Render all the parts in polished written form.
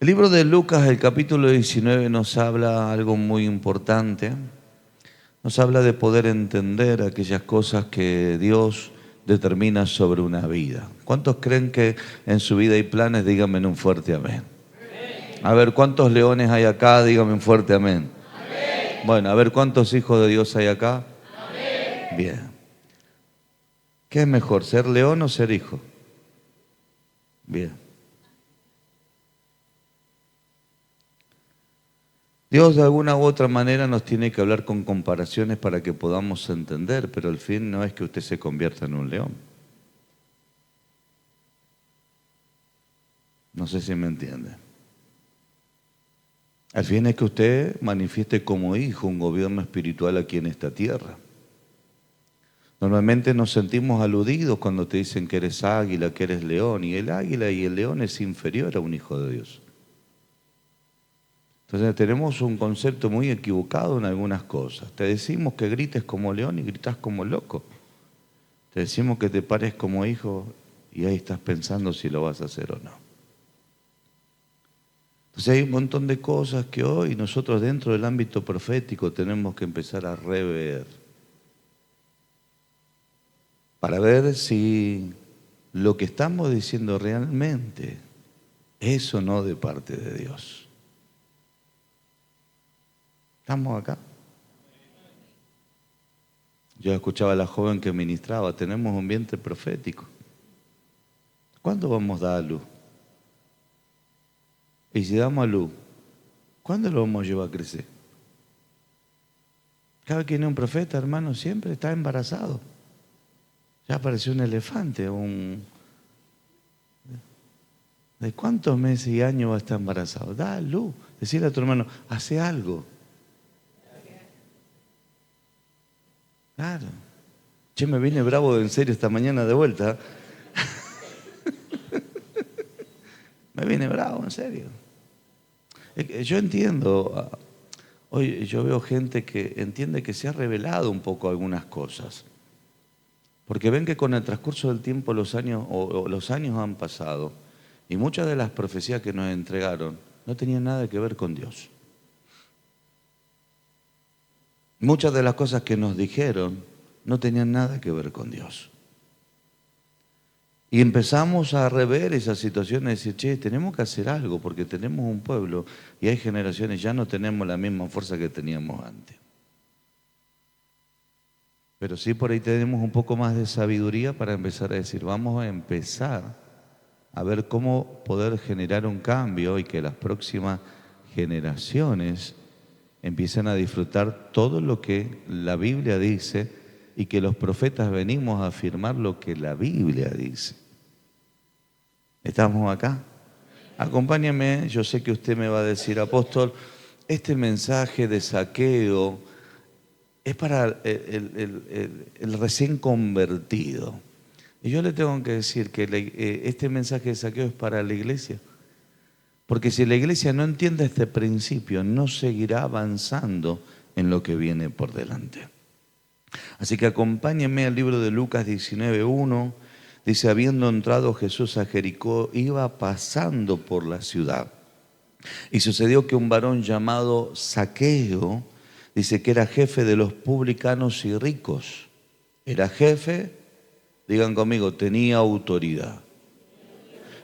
El libro de Lucas, el capítulo 19, nos habla algo muy importante. Nos habla de poder entender aquellas cosas que Dios determina sobre una vida. ¿Cuántos creen que en su vida hay planes? Díganme en un fuerte amén. A ver, ¿cuántos leones hay acá? Díganme un fuerte amén. Bueno, a ver, ¿cuántos hijos de Dios hay acá? Bien. ¿Qué es mejor, ser león o ser hijo? Bien. Dios de alguna u otra manera nos tiene que hablar con comparaciones para que podamos entender, pero el fin no es que usted se convierta en un león. No sé si me entiende. El fin es que usted manifieste como hijo un gobierno espiritual aquí en esta tierra. Normalmente nos sentimos aludidos cuando te dicen que eres águila, que eres león, y el águila y el león es inferior a un hijo de Dios. Entonces tenemos un concepto muy equivocado en algunas cosas. Te decimos que grites como león y gritas como loco. Te decimos que te pares como hijo y ahí estás pensando si lo vas a hacer o no. Entonces hay un montón de cosas que hoy nosotros dentro del ámbito profético tenemos que empezar a rever. Para ver si lo que estamos diciendo realmente es o no de parte de Dios. ¿Estamos acá? Yo escuchaba a la joven que ministraba, tenemos un vientre profético. ¿Cuándo vamos a dar a luz? Y si damos a luz, ¿cuándo lo vamos a llevar a crecer? Cada quien es un profeta, hermano, siempre está embarazado. Ya apareció un elefante, ¿de cuántos meses y años va a estar embarazado? Da a luz. Decirle a tu hermano, hace algo. Claro. Che, me vine bravo en serio esta mañana de vuelta. Me vine bravo, en serio. Yo entiendo, hoy yo veo gente que entiende que se ha revelado un poco algunas cosas. Porque ven que con el transcurso del tiempo los años, o los años han pasado y muchas de las profecías que nos entregaron no tenían nada que ver con Dios. Muchas de las cosas que nos dijeron no tenían nada que ver con Dios. Y empezamos a rever esas situaciones y decir, che, tenemos que hacer algo porque tenemos un pueblo y hay generaciones, ya no tenemos la misma fuerza que teníamos antes. Pero sí por ahí tenemos un poco más de sabiduría para empezar a decir, vamos a empezar a ver cómo poder generar un cambio y que las próximas generaciones empiecen a disfrutar todo lo que la Biblia dice y que los profetas venimos a afirmar lo que la Biblia dice. ¿Estamos acá? Acompáñame, yo sé que usted me va a decir, apóstol, este mensaje de Zaqueo es para el recién convertido. Y yo le tengo que decir que este mensaje de Zaqueo es para la iglesia. Porque si la iglesia no entiende este principio, no seguirá avanzando en lo que viene por delante. Así que acompáñenme al libro de Lucas 19:1. Dice, habiendo entrado Jesús a Jericó, iba pasando por la ciudad. Y sucedió que un varón llamado Zaqueo, dice que era jefe de los publicanos y ricos. Era jefe, digan conmigo, tenía autoridad.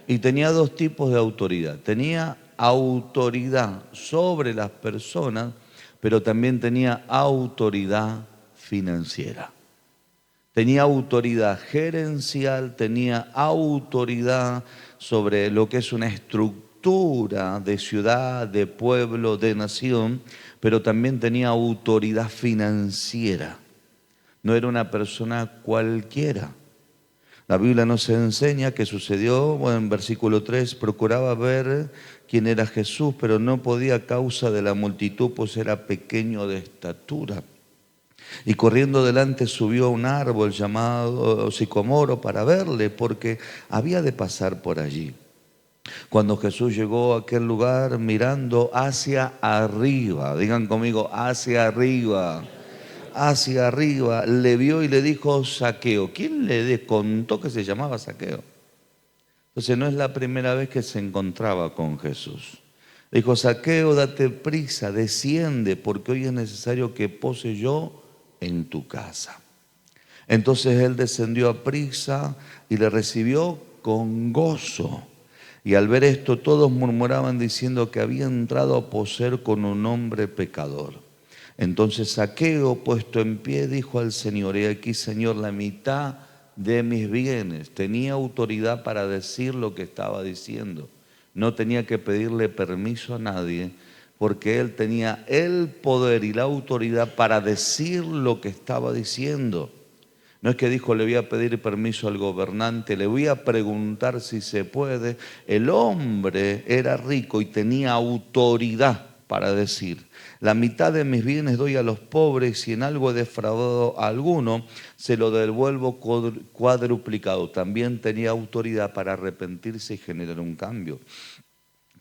Y tenía dos tipos de autoridad. Tenía autoridad sobre las personas, pero también tenía autoridad financiera. Tenía autoridad gerencial, tenía autoridad sobre lo que es una estructura de ciudad, de pueblo, de nación, pero también tenía autoridad financiera. No era una persona cualquiera. La Biblia nos enseña que sucedió, bueno, en versículo 3, procuraba ver quién era Jesús, pero no podía a causa de la multitud, pues era pequeño de estatura. Y corriendo delante subió a un árbol llamado sicomoro para verle, porque había de pasar por allí. Cuando Jesús llegó a aquel lugar mirando hacia arriba, digan conmigo, hacia arriba, le vio y le dijo Zaqueo. ¿Quién le contó que se llamaba Zaqueo? Entonces no es la primera vez que se encontraba con Jesús. Le dijo, Zaqueo, date prisa, desciende, porque hoy es necesario que pose yo en tu casa. Entonces él descendió a prisa y le recibió con gozo. Y al ver esto, todos murmuraban diciendo que había entrado a poseer con un hombre pecador. Entonces Zaqueo, puesto en pie, dijo al Señor, he aquí, Señor, la mitad de mis bienes. Tenía autoridad para decir lo que estaba diciendo. No tenía que pedirle permiso a nadie, porque él tenía el poder y la autoridad para decir lo que estaba diciendo. No es que dijo, le voy a pedir permiso al gobernante, le voy a preguntar si se puede. El hombre era rico y tenía autoridad para decir, la mitad de mis bienes doy a los pobres, si en algo he defraudado a alguno, se lo devuelvo cuadruplicado. También tenía autoridad para arrepentirse y generar un cambio.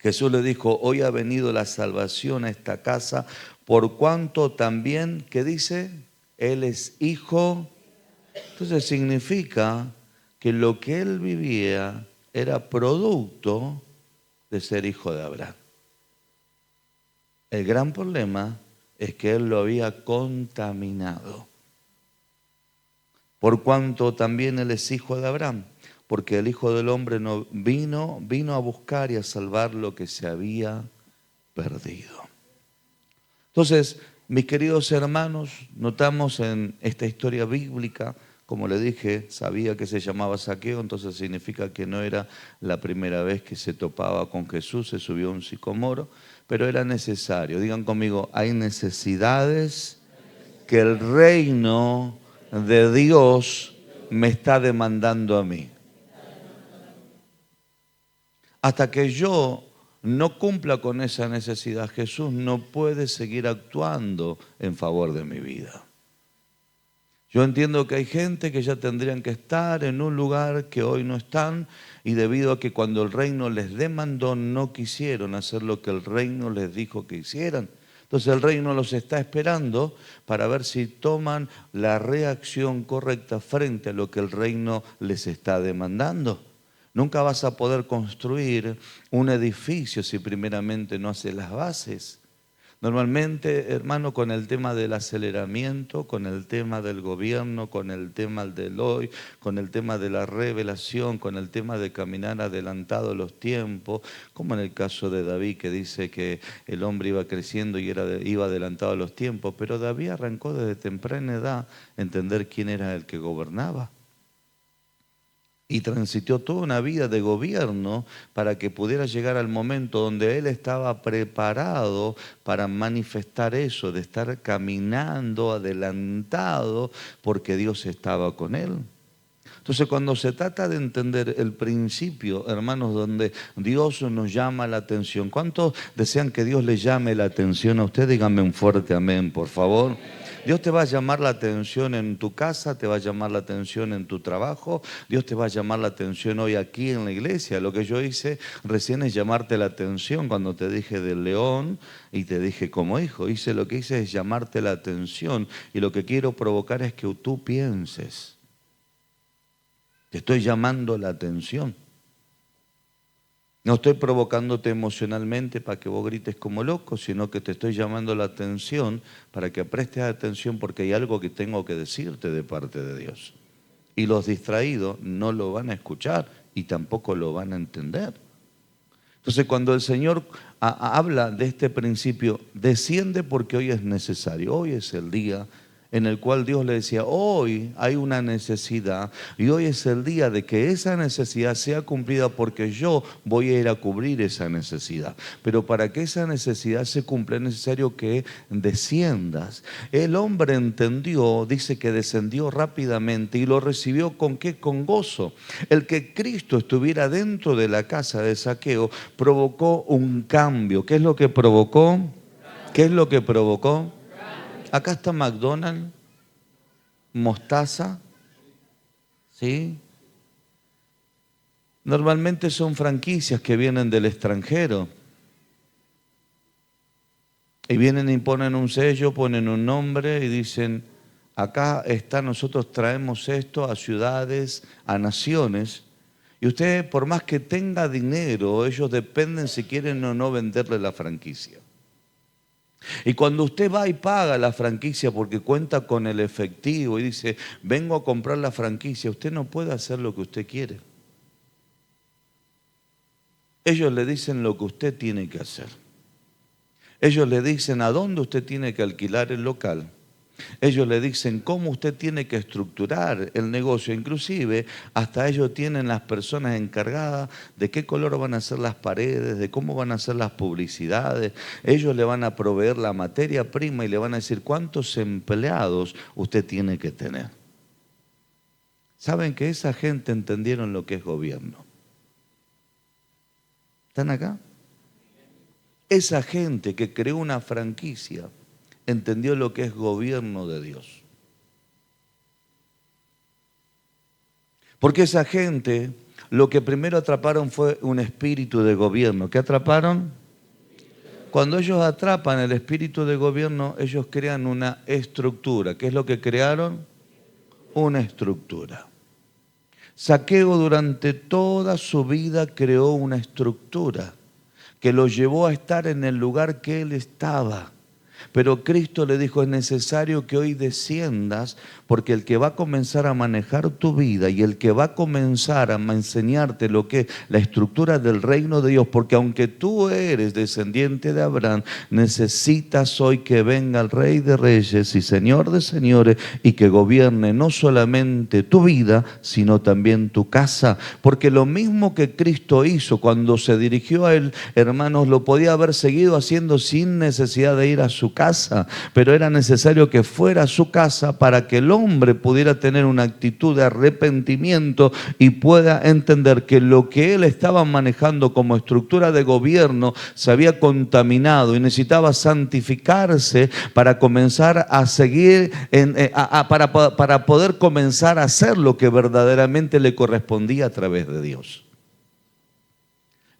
Jesús le dijo, hoy ha venido la salvación a esta casa, por cuanto también, ¿qué dice? Él es hijo. Entonces significa que lo que él vivía era producto de ser hijo de Abraham. El gran problema es que él lo había contaminado. Por cuanto también él es hijo de Abraham, porque el Hijo del Hombre no vino a buscar y a salvar lo que se había perdido. Entonces, mis queridos hermanos, notamos en esta historia bíblica, como le dije, sabía que se llamaba Zaqueo, entonces significa que no era la primera vez que se topaba con Jesús, se subió a un sicomoro, pero era necesario. Digan conmigo, hay necesidades que el reino de Dios me está demandando a mí. Hasta que yo no cumpla con esa necesidad, Jesús no puede seguir actuando en favor de mi vida. Yo entiendo que hay gente que ya tendrían que estar en un lugar que hoy no están, y debido a que cuando el reino les demandó no quisieron hacer lo que el reino les dijo que hicieran. Entonces el reino los está esperando para ver si toman la reacción correcta frente a lo que el reino les está demandando. Nunca vas a poder construir un edificio si primeramente no haces las bases. Normalmente, hermano, con el tema del aceleramiento, con el tema del gobierno, con el tema del hoy, con el tema de la revelación, con el tema de caminar adelantado los tiempos, como en el caso de David, que dice que el hombre iba creciendo y iba adelantado a los tiempos, pero David arrancó desde temprana edad a entender quién era el que gobernaba. Y transitó toda una vida de gobierno para que pudiera llegar al momento donde él estaba preparado para manifestar eso, de estar caminando adelantado porque Dios estaba con él. Entonces, cuando se trata de entender el principio, hermanos, donde Dios nos llama la atención, ¿cuántos desean que Dios le llame la atención a usted? Díganme un fuerte amén, por favor. Dios te va a llamar la atención en tu casa, te va a llamar la atención en tu trabajo, Dios te va a llamar la atención hoy aquí en la iglesia. Lo que yo hice recién es llamarte la atención cuando te dije del león y te dije como hijo. Lo que hice es llamarte la atención, y lo que quiero provocar es que tú pienses. Te estoy llamando la atención. No estoy provocándote emocionalmente para que vos grites como loco, sino que te estoy llamando la atención para que prestes atención, porque hay algo que tengo que decirte de parte de Dios. Y los distraídos no lo van a escuchar y tampoco lo van a entender. Entonces, cuando el Señor habla de este principio, desciende porque hoy es necesario, hoy es el día en el cual Dios le decía, hoy hay una necesidad y hoy es el día de que esa necesidad sea cumplida, porque yo voy a ir a cubrir esa necesidad. Pero para que esa necesidad se cumpla es necesario que desciendas. El hombre entendió, dice que descendió rápidamente y lo recibió ¿con qué? Con gozo. El que Cristo estuviera dentro de la casa de Zaqueo provocó un cambio. ¿Qué es lo que provocó? ¿Qué es lo que provocó? Acá está McDonald's, Mostaza, ¿sí? Normalmente son franquicias que vienen del extranjero. Y vienen y ponen un sello, ponen un nombre y dicen, acá está, nosotros traemos esto a ciudades, a naciones. Y usted, por más que tenga dinero, ellos dependen si quieren o no venderle la franquicia. Y cuando usted va y paga la franquicia porque cuenta con el efectivo y dice, vengo a comprar la franquicia, usted no puede hacer lo que usted quiere. Ellos le dicen lo que usted tiene que hacer. Ellos le dicen a dónde usted tiene que alquilar el local. Ellos le dicen cómo usted tiene que estructurar el negocio. Inclusive hasta ellos tienen las personas encargadas de qué color van a ser las paredes, de cómo van a ser las publicidades. Ellos le van a proveer la materia prima y le van a decir cuántos empleados usted tiene que tener. ¿Saben que esa gente entendieron lo que es gobierno? ¿Están acá? Esa gente que creó una franquicia entendió lo que es gobierno de Dios. Porque esa gente, lo que primero atraparon fue un espíritu de gobierno. ¿Qué atraparon? Cuando ellos atrapan el espíritu de gobierno, ellos crean una estructura. ¿Qué es lo que crearon? Una estructura. Zaqueo durante toda su vida creó una estructura que lo llevó a estar en el lugar que él estaba. Pero Cristo le dijo, es necesario que hoy desciendas, porque el que va a comenzar a manejar tu vida y el que va a comenzar a enseñarte lo que es la estructura del reino de Dios, porque aunque tú eres descendiente de Abraham, necesitas hoy que venga el Rey de Reyes y Señor de Señores y que gobierne no solamente tu vida, sino también tu casa. Porque lo mismo que Cristo hizo cuando se dirigió a él, hermanos, lo podía haber seguido haciendo sin necesidad de ir a su casa, pero era necesario que fuera a su casa para que el hombre pudiera tener una actitud de arrepentimiento y pueda entender que lo que él estaba manejando como estructura de gobierno se había contaminado y necesitaba santificarse para comenzar a seguir, para poder comenzar a hacer lo que verdaderamente le correspondía a través de Dios.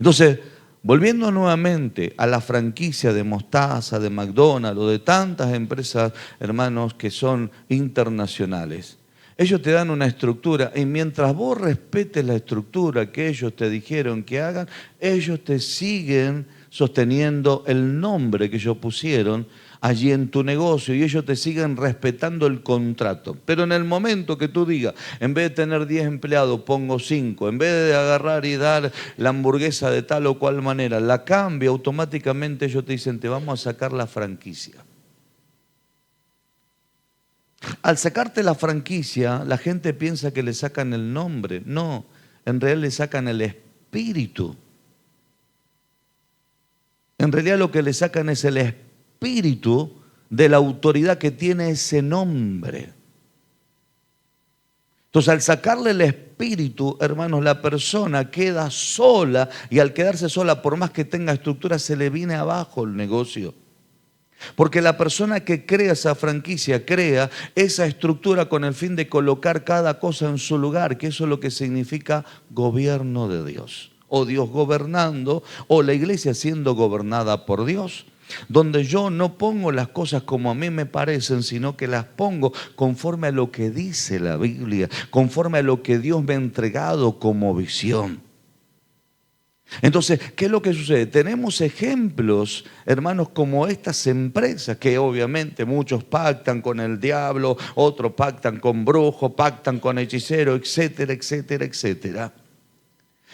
Entonces, volviendo nuevamente a la franquicia de Mostaza, de McDonald's o de tantas empresas, hermanos, que son internacionales, ellos te dan una estructura y mientras vos respetes la estructura que ellos te dijeron que hagan, ellos te siguen sosteniendo el nombre que ellos pusieron allí en tu negocio y ellos te siguen respetando el contrato. Pero en el momento que tú digas, en vez de tener 10 empleados, pongo 5, en vez de agarrar y dar la hamburguesa de tal o cual manera, la cambia, automáticamente ellos te dicen, te vamos a sacar la franquicia. Al sacarte la franquicia, la gente piensa que le sacan el nombre. No, en realidad le sacan el espíritu. En realidad lo que le sacan es el espíritu de la autoridad que tiene ese nombre. Entonces, al sacarle el espíritu, hermanos, la persona queda sola y al quedarse sola, por más que tenga estructura, se le viene abajo el negocio. Porque la persona que crea esa franquicia, crea esa estructura con el fin de colocar cada cosa en su lugar, que eso es lo que significa gobierno de Dios. O Dios gobernando, o la iglesia siendo gobernada por Dios. Donde yo no pongo las cosas como a mí me parecen, sino que las pongo conforme a lo que dice la Biblia, conforme a lo que Dios me ha entregado como visión. Entonces, ¿qué es lo que sucede? Tenemos ejemplos, hermanos, como estas empresas que obviamente muchos pactan con el diablo, otros pactan con brujos, pactan con hechiceros, etcétera, etcétera, etcétera.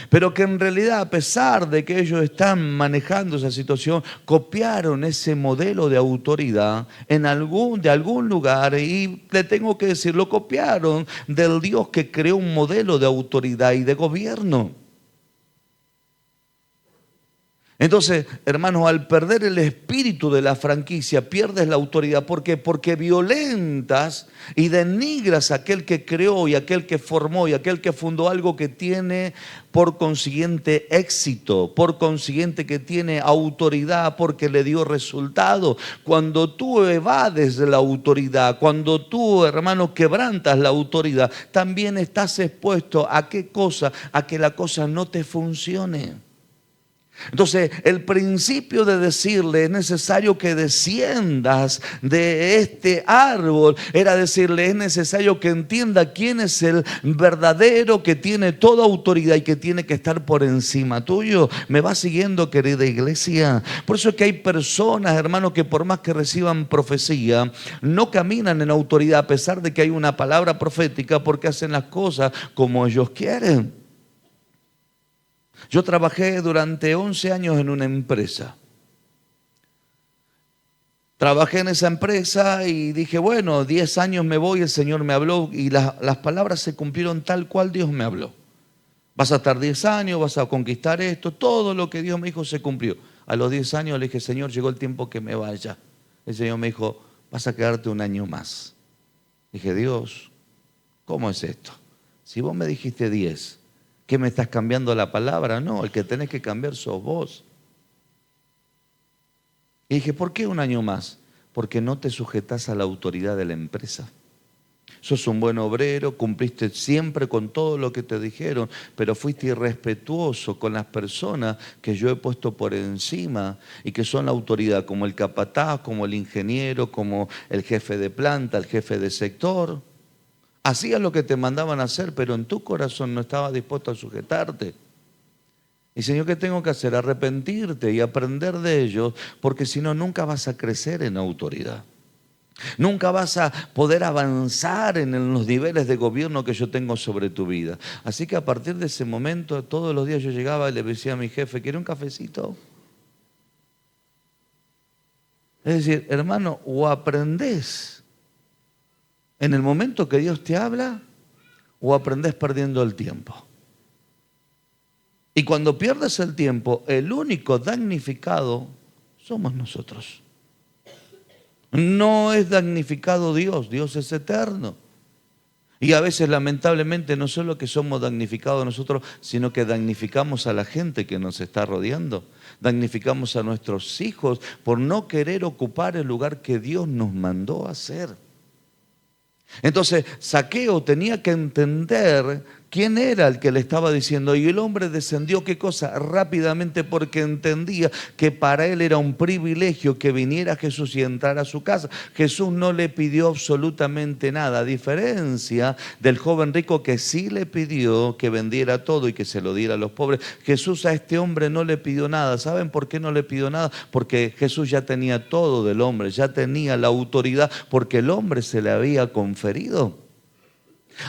Pero que en realidad, a pesar de que ellos están manejando esa situación, copiaron ese modelo de autoridad de algún lugar y le tengo que decir, lo copiaron del Dios que creó un modelo de autoridad y de gobierno. Entonces, hermanos, al perder el espíritu de la franquicia, pierdes la autoridad. ¿Por qué? Porque violentas y denigras a aquel que creó y aquel que formó y aquel que fundó algo que tiene por consiguiente éxito, por consiguiente que tiene autoridad porque le dio resultado. Cuando tú evades la autoridad, cuando tú, hermano, quebrantas la autoridad, también estás expuesto a qué cosa, a que la cosa no te funcione. Entonces, el principio de decirle es necesario que desciendas de este árbol, era decirle es necesario que entienda quién es el verdadero que tiene toda autoridad y que tiene que estar por encima tuyo. ¿Me va siguiendo, querida iglesia? Por eso es que hay personas, hermanos, que por más que reciban profecía, no caminan en autoridad a pesar de que hay una palabra profética, porque hacen las cosas como ellos quieren. Yo trabajé durante 11 años en una empresa. Trabajé en esa empresa y dije, bueno, 10 años me voy, el Señor me habló y las palabras se cumplieron tal cual Dios me habló. Vas a estar 10 años, vas a conquistar esto, todo lo que Dios me dijo se cumplió. A los 10 años le dije, Señor, llegó el tiempo que me vaya. El Señor me dijo, vas a quedarte un año más. Dije, Dios, ¿cómo es esto? Si vos me dijiste 10, ¿qué me estás cambiando la palabra? No, el que tenés que cambiar sos vos. Y dije, ¿por qué un año más? Porque no te sujetás a la autoridad de la empresa. Sos un buen obrero, cumpliste siempre con todo lo que te dijeron, pero fuiste irrespetuoso con las personas que yo he puesto por encima y que son la autoridad, como el capataz, como el ingeniero, como el jefe de planta, el jefe de sector. Hacías lo que te mandaban a hacer, pero en tu corazón no estabas dispuesto a sujetarte. Y Señor, ¿qué tengo que hacer? Arrepentirte y aprender de ellos, porque si no, nunca vas a crecer en autoridad. Nunca vas a poder avanzar en los niveles de gobierno que yo tengo sobre tu vida. Así que a partir de ese momento, todos los días yo llegaba y le decía a mi jefe, ¿quiere un cafecito? Es decir, hermano, o aprendés en el momento que Dios te habla, o aprendés perdiendo el tiempo. Y cuando pierdes el tiempo, el único damnificado somos nosotros. No es damnificado Dios, Dios es eterno. Y a veces lamentablemente no solo que somos damnificados nosotros, sino que damnificamos a la gente que nos está rodeando. Damnificamos a nuestros hijos por no querer ocupar el lugar que Dios nos mandó a hacer. Entonces, Zaqueo tenía que entender quién era el que le estaba diciendo. Y el hombre descendió, ¿qué cosa? Rápidamente, porque entendía que para él era un privilegio que viniera Jesús y entrara a su casa. Jesús no le pidió absolutamente nada, a diferencia del joven rico que sí le pidió que vendiera todo y que se lo diera a los pobres. Jesús a este hombre no le pidió nada. ¿Saben por qué no le pidió nada? Porque Jesús ya tenía todo del hombre, ya tenía la autoridad, porque el hombre se le había conferido.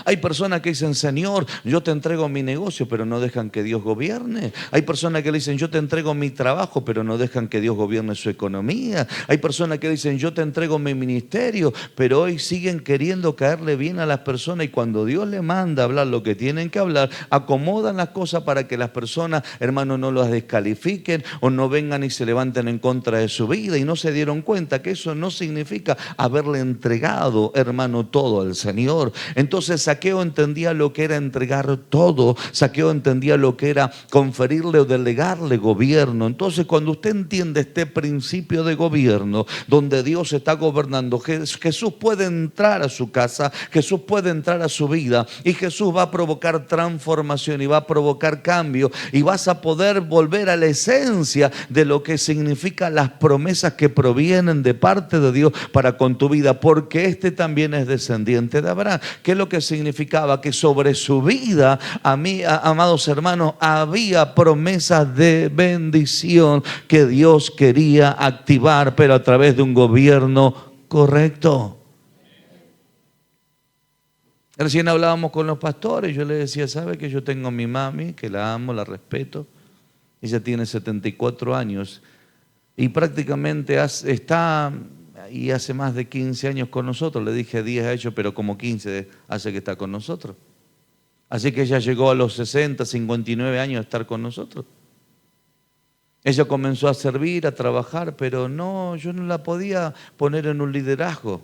Hay personas que dicen, Señor, yo te entrego mi negocio, pero no dejan que Dios gobierne. Hay personas que dicen, yo te entrego mi trabajo, pero no dejan que Dios gobierne su economía. Hay personas que dicen, yo te entrego mi ministerio, pero hoy siguen queriendo caerle bien a las personas y cuando Dios le manda a hablar lo que tienen que hablar, acomodan las cosas para que las personas, hermano, no las descalifiquen o no vengan y se levanten en contra de su vida y no se dieron cuenta que eso no significa haberle entregado, hermano, todo al Señor. Entonces Zaqueo entendía lo que era entregar todo. Zaqueo entendía lo que era conferirle o delegarle gobierno. Entonces, cuando usted entiende este principio de gobierno, donde Dios está gobernando, Jesús puede entrar a su casa, Jesús puede entrar a su vida y Jesús va a provocar transformación y va a provocar cambio y vas a poder volver a la esencia de lo que significan las promesas que provienen de parte de Dios para con tu vida, porque este también es descendiente de Abraham. ¿Qué es lo que significaba? Que sobre su vida, amados hermanos, había promesas de bendición que Dios quería activar, pero a través de un gobierno correcto. Recién hablábamos con los pastores, yo les decía, ¿sabe que yo tengo a mi mami, que la amo, la respeto? Ella tiene 74 años y prácticamente está... y hace más de 15 años con nosotros, le dije 10 a ellos, pero como 15 hace que está con nosotros. Así que ella llegó a los 60, 59 años a estar con nosotros. Ella comenzó a servir, a trabajar, pero no, yo no la podía poner en un liderazgo,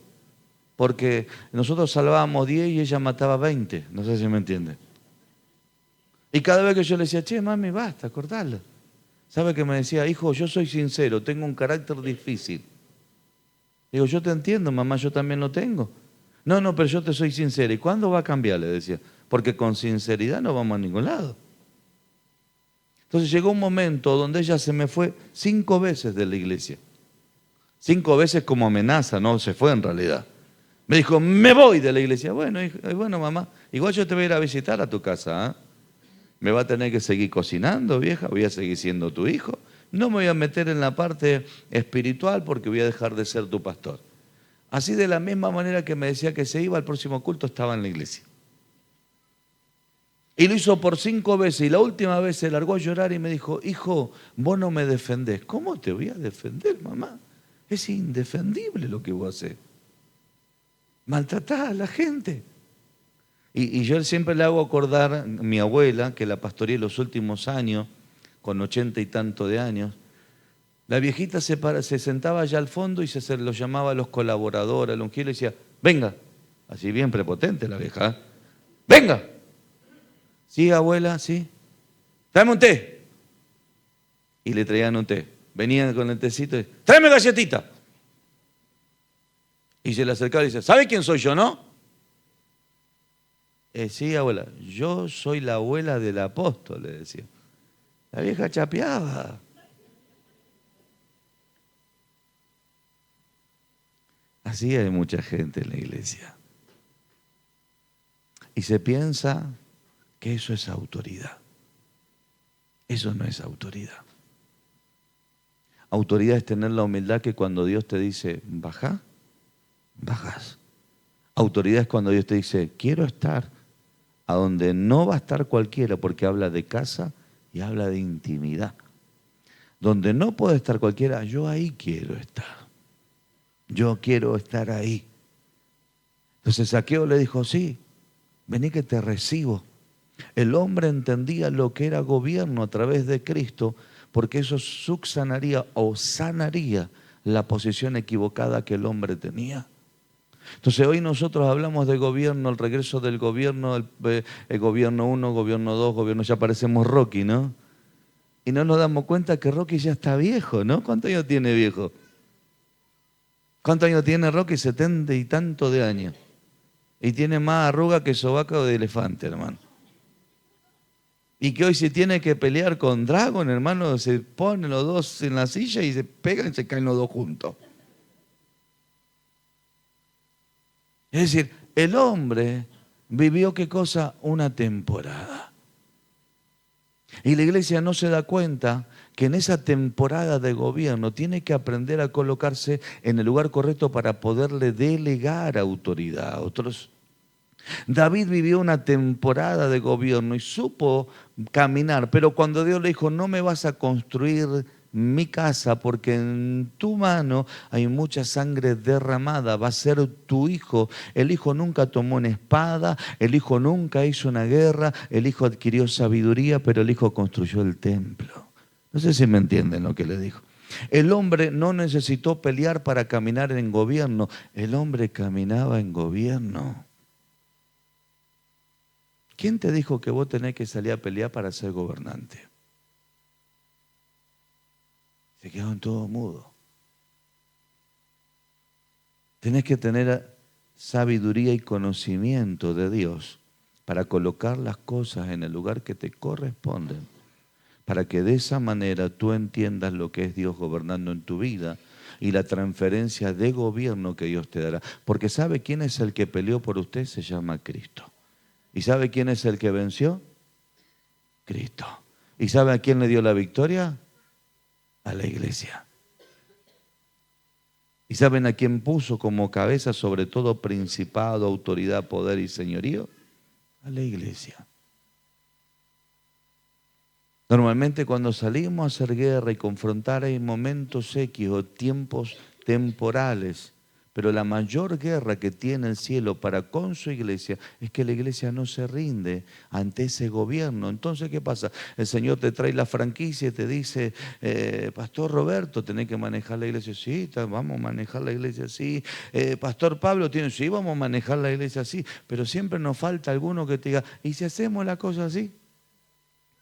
porque nosotros salvábamos 10 y ella mataba 20, no sé si me entiende. Y cada vez que yo le decía, che, mami, basta, cortala. ¿Sabe qué me decía? Hijo, yo soy sincero, tengo un carácter difícil. Digo, yo te entiendo, mamá, yo también lo tengo. No, pero yo te soy sincera. ¿Y cuándo va a cambiar? Le decía. Porque con sinceridad no vamos a ningún lado. Entonces llegó un momento donde ella se me fue 5 veces de la iglesia. 5 veces como amenaza, no se fue en realidad. Me dijo, me voy de la iglesia. Bueno, bueno, mamá, igual yo te voy a ir a visitar a tu casa, ¿ah? Me va a tener que seguir cocinando, vieja, voy a seguir siendo tu hijo. No me voy a meter en la parte espiritual porque voy a dejar de ser tu pastor. Así de la misma manera que me decía que se iba al próximo culto, estaba en la iglesia. Y lo hizo por 5 veces y la última vez se largó a llorar y me dijo, hijo, vos no me defendés. ¿Cómo te voy a defender, mamá? Es indefendible lo que vos haces. Maltratás a la gente. Y yo siempre le hago acordar a mi abuela, que la pastoreé los últimos años, con 80 y tanto de años. La viejita se sentaba allá al fondo y se los llamaba a los colaboradores, a los y le decía, venga, así bien prepotente la vieja, ¿eh? Venga. Sí, abuela, sí. Tráeme un té. Y le traían un té. Venían con el tecito y, tráeme galletita. Y se le acercaba y dice, ¿sabe quién soy yo, no? Sí, abuela, yo soy la abuela del apóstol, le decía. La vieja chapeaba. Así hay mucha gente en la iglesia. Y se piensa que eso es autoridad. Eso no es autoridad. Autoridad es tener la humildad que cuando Dios te dice, baja, bajas. Autoridad es cuando Dios te dice, quiero estar a donde no va a estar cualquiera, porque habla de casa y habla de intimidad. Donde no puede estar cualquiera, yo ahí quiero estar. Yo quiero estar ahí. Entonces Zaqueo le dijo, sí, vení que te recibo. El hombre entendía lo que era gobierno a través de Cristo, porque eso subsanaría o sanaría la posición equivocada que el hombre tenía. Entonces hoy nosotros hablamos de gobierno, el regreso del gobierno, el gobierno 1, gobierno 2, gobierno, ya parecemos Rocky, ¿no? Y no nos damos cuenta que Rocky ya está viejo, ¿no? ¿Cuántos años tiene viejo? ¿Cuántos años tiene Rocky? 70 y tanto de años. Y tiene más arruga que sobaco de elefante, hermano. Y que hoy se tiene que pelear con Dragon, hermano, se ponen los dos en la silla y se pegan y se caen los dos juntos. Es decir, el hombre vivió, ¿qué cosa? Una temporada. Y la iglesia no se da cuenta que en esa temporada de gobierno tiene que aprender a colocarse en el lugar correcto para poderle delegar autoridad a otros. David vivió una temporada de gobierno y supo caminar, pero cuando Dios le dijo, no me vas a construir mi casa porque en tu mano hay mucha sangre derramada, va a ser tu hijo. El hijo nunca tomó una espada, el hijo nunca hizo una guerra, el hijo adquirió sabiduría, pero el hijo construyó el templo. No sé si me entienden lo que le dijo. El hombre no necesitó pelear para caminar en gobierno, el hombre caminaba en gobierno. ¿Quién te dijo que vos tenés que salir a pelear para ser gobernante? Se quedaron todos mudos. Tenés que tener sabiduría y conocimiento de Dios para colocar las cosas en el lugar que te corresponden, para que de esa manera tú entiendas lo que es Dios gobernando en tu vida y la transferencia de gobierno que Dios te dará. Porque ¿sabe quién es el que peleó por usted? Se llama Cristo. ¿Y sabe quién es el que venció? Cristo. ¿Y sabe a quién le dio la victoria? A la iglesia. ¿Y saben a quién puso como cabeza sobre todo principado, autoridad, poder y señorío? A la iglesia. Normalmente cuando salimos a hacer guerra y confrontar hay momentos X o tiempos temporales, pero la mayor guerra que tiene el cielo para con su iglesia es que la iglesia no se rinde ante ese gobierno. Entonces, ¿qué pasa? El Señor te trae la franquicia y te dice, Pastor Roberto, tenés que manejar la iglesia. Sí, vamos a manejar la iglesia así. Pastor Pablo, sí, vamos a manejar la iglesia así. Pero siempre nos falta alguno que te diga, ¿y si hacemos la cosa así?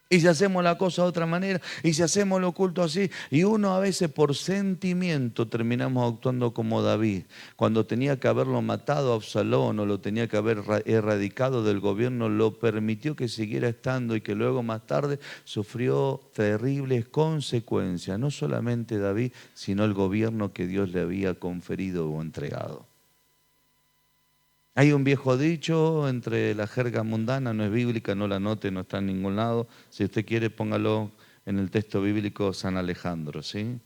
Y si hacemos la cosa de otra manera, y si hacemos lo oculto así, y uno a veces por sentimiento terminamos actuando como David, cuando tenía que haberlo matado a Absalón o lo tenía que haber erradicado del gobierno, lo permitió que siguiera estando y que luego más tarde sufrió terribles consecuencias, no solamente David, sino el gobierno que Dios le había conferido o entregado. Hay un viejo dicho entre la jerga mundana, no es bíblica, no la anote, no está en ningún lado. Si usted quiere, póngalo en el texto bíblico San Alejandro, ¿sí?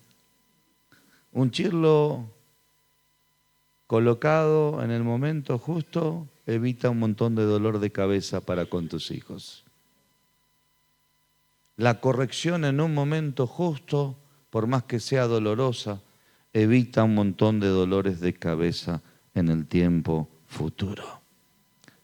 Un chirlo colocado en el momento justo evita un montón de dolor de cabeza para con tus hijos. La corrección en un momento justo, por más que sea dolorosa, evita un montón de dolores de cabeza en el tiempo futuro.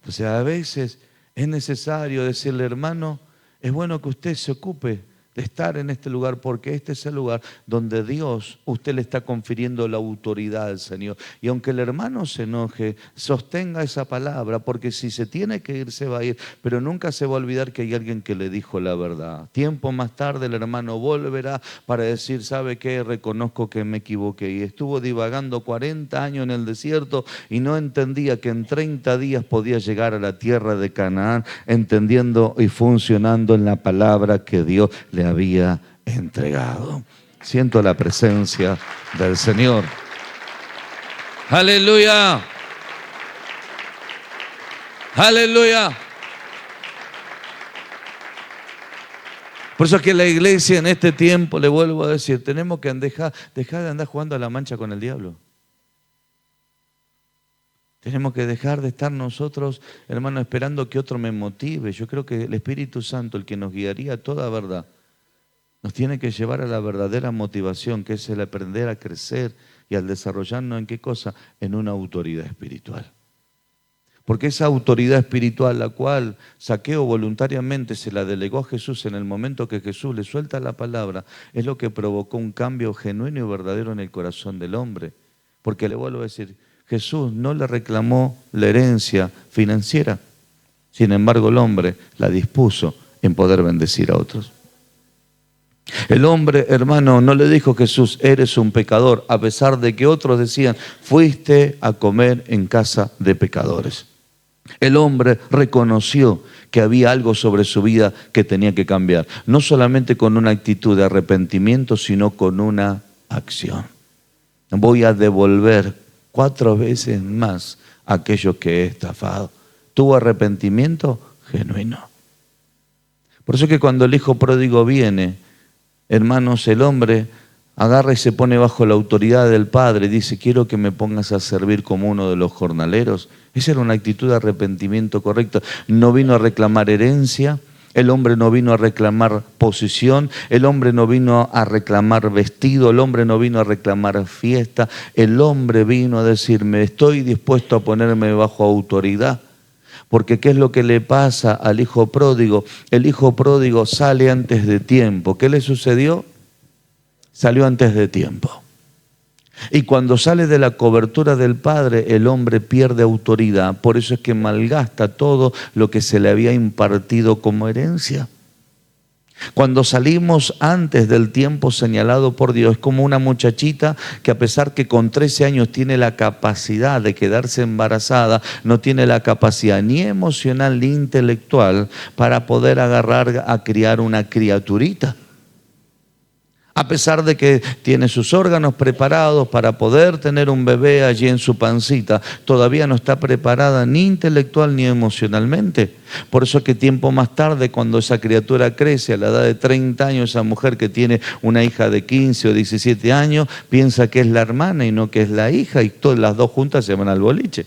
Entonces a veces es necesario decirle, hermano, es bueno que usted se ocupe de estar en este lugar, porque este es el lugar donde Dios, usted le está confiriendo la autoridad al Señor. Y aunque el hermano se enoje, sostenga esa palabra, porque si se tiene que ir, se va a ir, pero nunca se va a olvidar que hay alguien que le dijo la verdad. Tiempo más tarde el hermano volverá para decir, ¿sabe qué? Reconozco que me equivoqué. Y estuvo divagando 40 años en el desierto y no entendía que en 30 días podía llegar a la tierra de Canaán, entendiendo y funcionando en la palabra que Dios le había entregado. Siento la presencia del Señor. Aleluya. Aleluya. Por eso es que la iglesia en este tiempo, le vuelvo a decir, tenemos que dejar de andar jugando a la mancha con el diablo. Tenemos que dejar de estar nosotros, hermano, esperando que otro me motive. Yo creo que el Espíritu Santo, el que nos guiaría a toda verdad, nos tiene que llevar a la verdadera motivación, que es el aprender a crecer y al desarrollarnos en qué cosa, en una autoridad espiritual. Porque esa autoridad espiritual, la cual Zaqueo voluntariamente se la delegó a Jesús en el momento que Jesús le suelta la palabra, es lo que provocó un cambio genuino y verdadero en el corazón del hombre. Porque le vuelvo a decir, Jesús no le reclamó la herencia financiera, sin embargo el hombre la dispuso en poder bendecir a otros. El hombre, hermano, no le dijo a Jesús, eres un pecador, a pesar de que otros decían, fuiste a comer en casa de pecadores. El hombre reconoció que había algo sobre su vida que tenía que cambiar, no solamente con una actitud de arrepentimiento, sino con una acción. Voy a devolver 4 veces más a aquellos que he estafado. Tuvo arrepentimiento genuino. Por eso es que cuando el hijo pródigo viene, hermanos, el hombre agarra y se pone bajo la autoridad del padre y dice, quiero que me pongas a servir como uno de los jornaleros. Esa era una actitud de arrepentimiento correcta. No vino a reclamar herencia, el hombre no vino a reclamar posición, el hombre no vino a reclamar vestido, el hombre no vino a reclamar fiesta, el hombre vino a decirme, estoy dispuesto a ponerme bajo autoridad. Porque ¿qué es lo que le pasa al hijo pródigo? El hijo pródigo sale antes de tiempo. ¿Qué le sucedió? Salió antes de tiempo. Y cuando sale de la cobertura del padre, el hombre pierde autoridad. Por eso es que malgasta todo lo que se le había impartido como herencia. Cuando salimos antes del tiempo señalado por Dios, es como una muchachita que a pesar que con 13 años tiene la capacidad de quedarse embarazada, no tiene la capacidad ni emocional ni intelectual para poder agarrar a criar una criaturita. A pesar de que tiene sus órganos preparados para poder tener un bebé allí en su pancita, todavía no está preparada ni intelectual ni emocionalmente. Por eso es que tiempo más tarde, cuando esa criatura crece a la edad de 30 años, esa mujer que tiene una hija de 15 o 17 años, piensa que es la hermana y no que es la hija, y todas las dos juntas se van al boliche.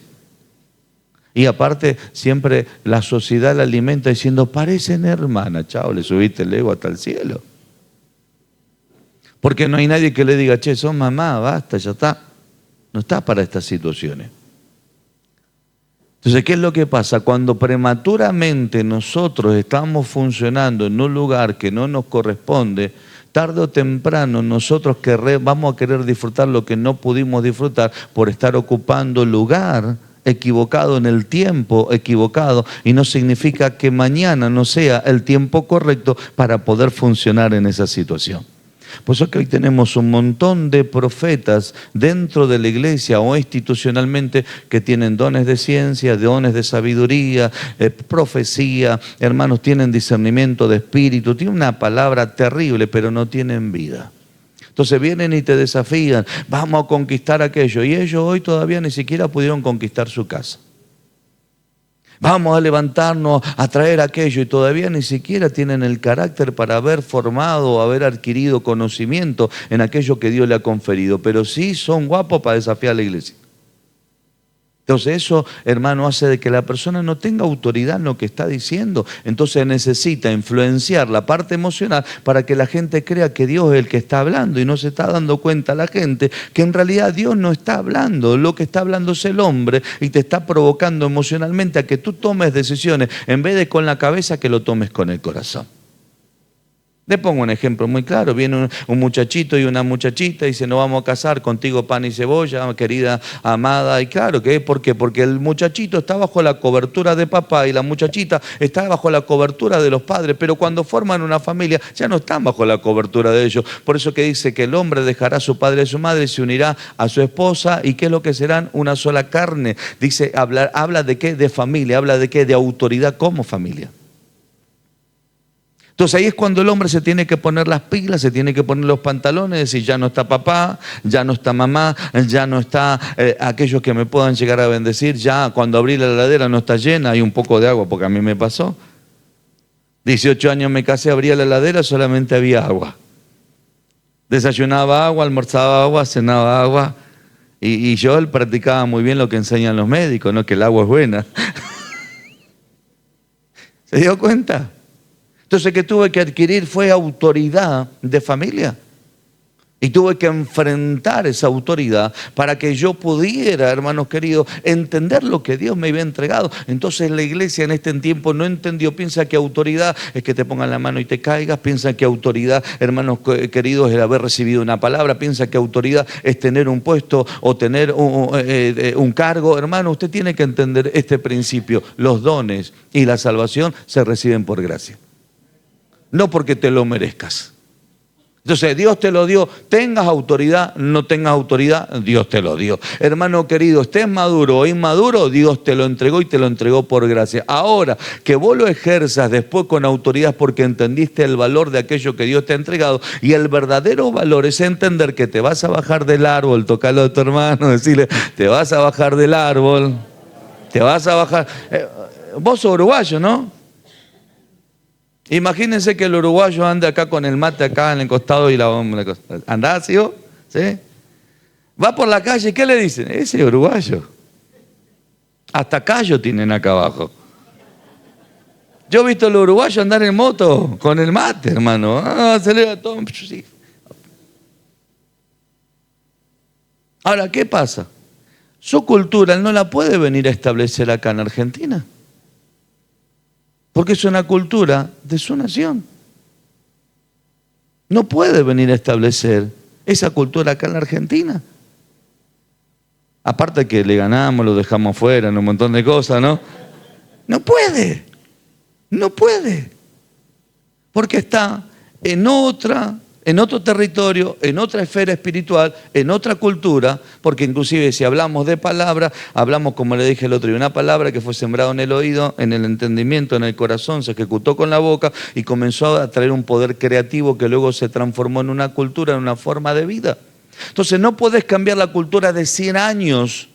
Y aparte, siempre la sociedad la alimenta diciendo, parecen hermanas, chao, le subiste el ego hasta el cielo. Porque no hay nadie que le diga, che, son mamá, basta, ya está. No está para estas situaciones. Entonces, ¿qué es lo que pasa? Cuando prematuramente nosotros estamos funcionando en un lugar que no nos corresponde, tarde o temprano nosotros vamos a querer disfrutar lo que no pudimos disfrutar por estar ocupando lugar equivocado en el tiempo equivocado, y no significa que mañana no sea el tiempo correcto para poder funcionar en esa situación. Por eso es que hoy tenemos un montón de profetas dentro de la iglesia o institucionalmente que tienen dones de ciencia, dones de sabiduría, profecía, hermanos, tienen discernimiento de espíritu, tienen una palabra terrible, pero no tienen vida. Entonces vienen y te desafían, vamos a conquistar aquello, y ellos hoy todavía ni siquiera pudieron conquistar su casa. Vamos a levantarnos a traer aquello, y todavía ni siquiera tienen el carácter para haber formado o haber adquirido conocimiento en aquello que Dios le ha conferido, pero sí son guapos para desafiar a la iglesia. Entonces eso, hermano, hace de que la persona no tenga autoridad en lo que está diciendo. Entonces necesita influenciar la parte emocional para que la gente crea que Dios es el que está hablando, y no se está dando cuenta la gente que en realidad Dios no está hablando. Lo que está hablando es el hombre, y te está provocando emocionalmente a que tú tomes decisiones en vez de con la cabeza, que lo tomes con el corazón. Le pongo un ejemplo muy claro. Viene un muchachito y una muchachita y dice, nos vamos a casar, contigo pan y cebolla, querida amada. Y claro, ¿qué? ¿Por qué? Porque el muchachito está bajo la cobertura de papá y la muchachita está bajo la cobertura de los padres, pero cuando forman una familia ya no están bajo la cobertura de ellos. Por eso que dice que el hombre dejará a su padre y a su madre y se unirá a su esposa, y ¿qué es lo que serán? Una sola carne. Dice, habla de qué, de familia, habla de qué, de autoridad como familia. Entonces ahí es cuando el hombre se tiene que poner las pilas, se tiene que poner los pantalones, decir, ya no está papá, ya no está mamá, ya no está aquellos que me puedan llegar a bendecir, ya cuando abrí la heladera no está llena, hay un poco de agua, porque a mí me pasó. 18 años me casé, abría la heladera, solamente había agua. Desayunaba agua, almorzaba agua, cenaba agua, y yo practicaba muy bien lo que enseñan los médicos, ¿no? Que el agua es buena. ¿Se dio cuenta? Entonces, que tuve que adquirir fue autoridad de familia. Y tuve que enfrentar esa autoridad para que yo pudiera, hermanos queridos, entender lo que Dios me había entregado. Entonces la iglesia en este tiempo no entendió. Piensa que autoridad es que te pongan la mano y te caigas. Piensa que autoridad, hermanos queridos, es haber recibido una palabra. Piensa que autoridad es tener un puesto o tener un cargo. Hermano, usted tiene que entender este principio. Los dones y la salvación se reciben por gracia, no porque te lo merezcas. Entonces Dios te lo dio, tengas autoridad, no tengas autoridad, Dios te lo dio. Hermano querido, estés maduro o inmaduro, Dios te lo entregó, y te lo entregó por gracia. Ahora, que vos lo ejerzas después con autoridad porque entendiste el valor de aquello que Dios te ha entregado, y el verdadero valor es entender que te vas a bajar del árbol, tocarlo a tu hermano, decirle, te vas a bajar del árbol, te vas a bajar. Vos sos uruguayo, ¿no? Imagínense que el uruguayo ande acá con el mate acá en el costado y la ¿andá, ¿sí? ¿Sí? Va por la calle, ¿qué le dicen? Ese uruguayo. Hasta callo tienen acá abajo. Yo he visto a los uruguayos andar en moto con el mate, hermano. Acelera todo. Sí. Ahora, ¿qué pasa? Su cultura él no la puede venir a establecer acá en Argentina, porque es una cultura de su nación. No puede venir a establecer esa cultura acá en la Argentina. Aparte que le ganamos, lo dejamos fuera en un montón de cosas, ¿no? No puede, no puede. Porque está en otro territorio, en otra esfera espiritual, en otra cultura, porque inclusive si hablamos de palabra, hablamos, como le dije el otro día, una palabra que fue sembrada en el oído, en el entendimiento, en el corazón, se ejecutó con la boca y comenzó a traer un poder creativo que luego se transformó en una cultura, en una forma de vida. Entonces no podés cambiar la cultura de 100 años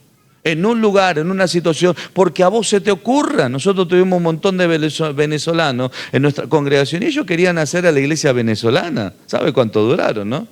en un lugar, en una situación, porque a vos se te ocurra. Nosotros tuvimos un montón de venezolanos en nuestra congregación y ellos querían hacer a la iglesia venezolana. ¿Sabe cuánto duraron, no?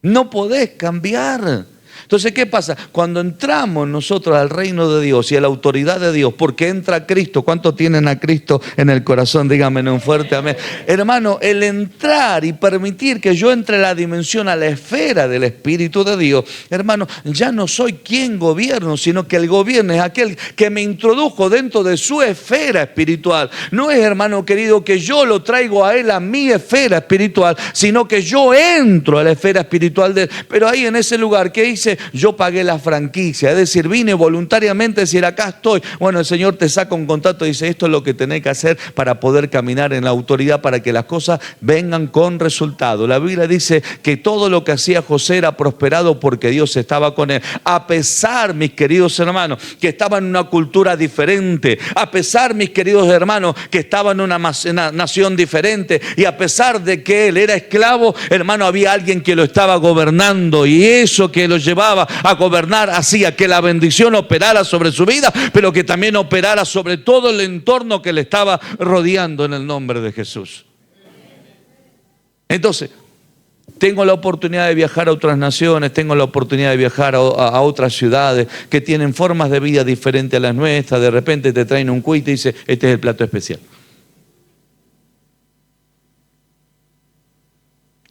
No podés cambiar. Entonces, ¿qué pasa? Cuando entramos nosotros al reino de Dios y a la autoridad de Dios, porque entra Cristo, ¿cuántos tienen a Cristo en el corazón? Díganme en un fuerte amén. Hermano, el entrar y permitir que yo entre a la dimensión, a la esfera del Espíritu de Dios, hermano, ya no soy quien gobierno, sino que el gobierno es aquel que me introdujo dentro de su esfera espiritual. No es, hermano querido, que yo lo traigo a él, a mi esfera espiritual, sino que yo entro a la esfera espiritual de él. Pero ahí en ese lugar, ¿qué hice? dice, yo pagué la franquicia, es decir, vine voluntariamente a decir, acá estoy. Bueno, el Señor te saca un contrato y dice, esto es lo que tenés que hacer para poder caminar en la autoridad, para que las cosas vengan con resultado. La Biblia dice que todo lo que hacía José era prosperado porque Dios estaba con él. A pesar, mis queridos hermanos, que estaba en una cultura diferente, a pesar, mis queridos hermanos, que estaba en una nación diferente, y a pesar de que él era esclavo, hermano, había alguien que lo estaba gobernando, y eso que lo llevaba a gobernar hacía que la bendición operara sobre su vida, pero que también operara sobre todo el entorno que le estaba rodeando, en el nombre de Jesús. Entonces, tengo la oportunidad de viajar a otras naciones, tengo la oportunidad de viajar a otras ciudades que tienen formas de vida diferentes a las nuestras. De repente te traen un cuy y te dice, este es el plato especial.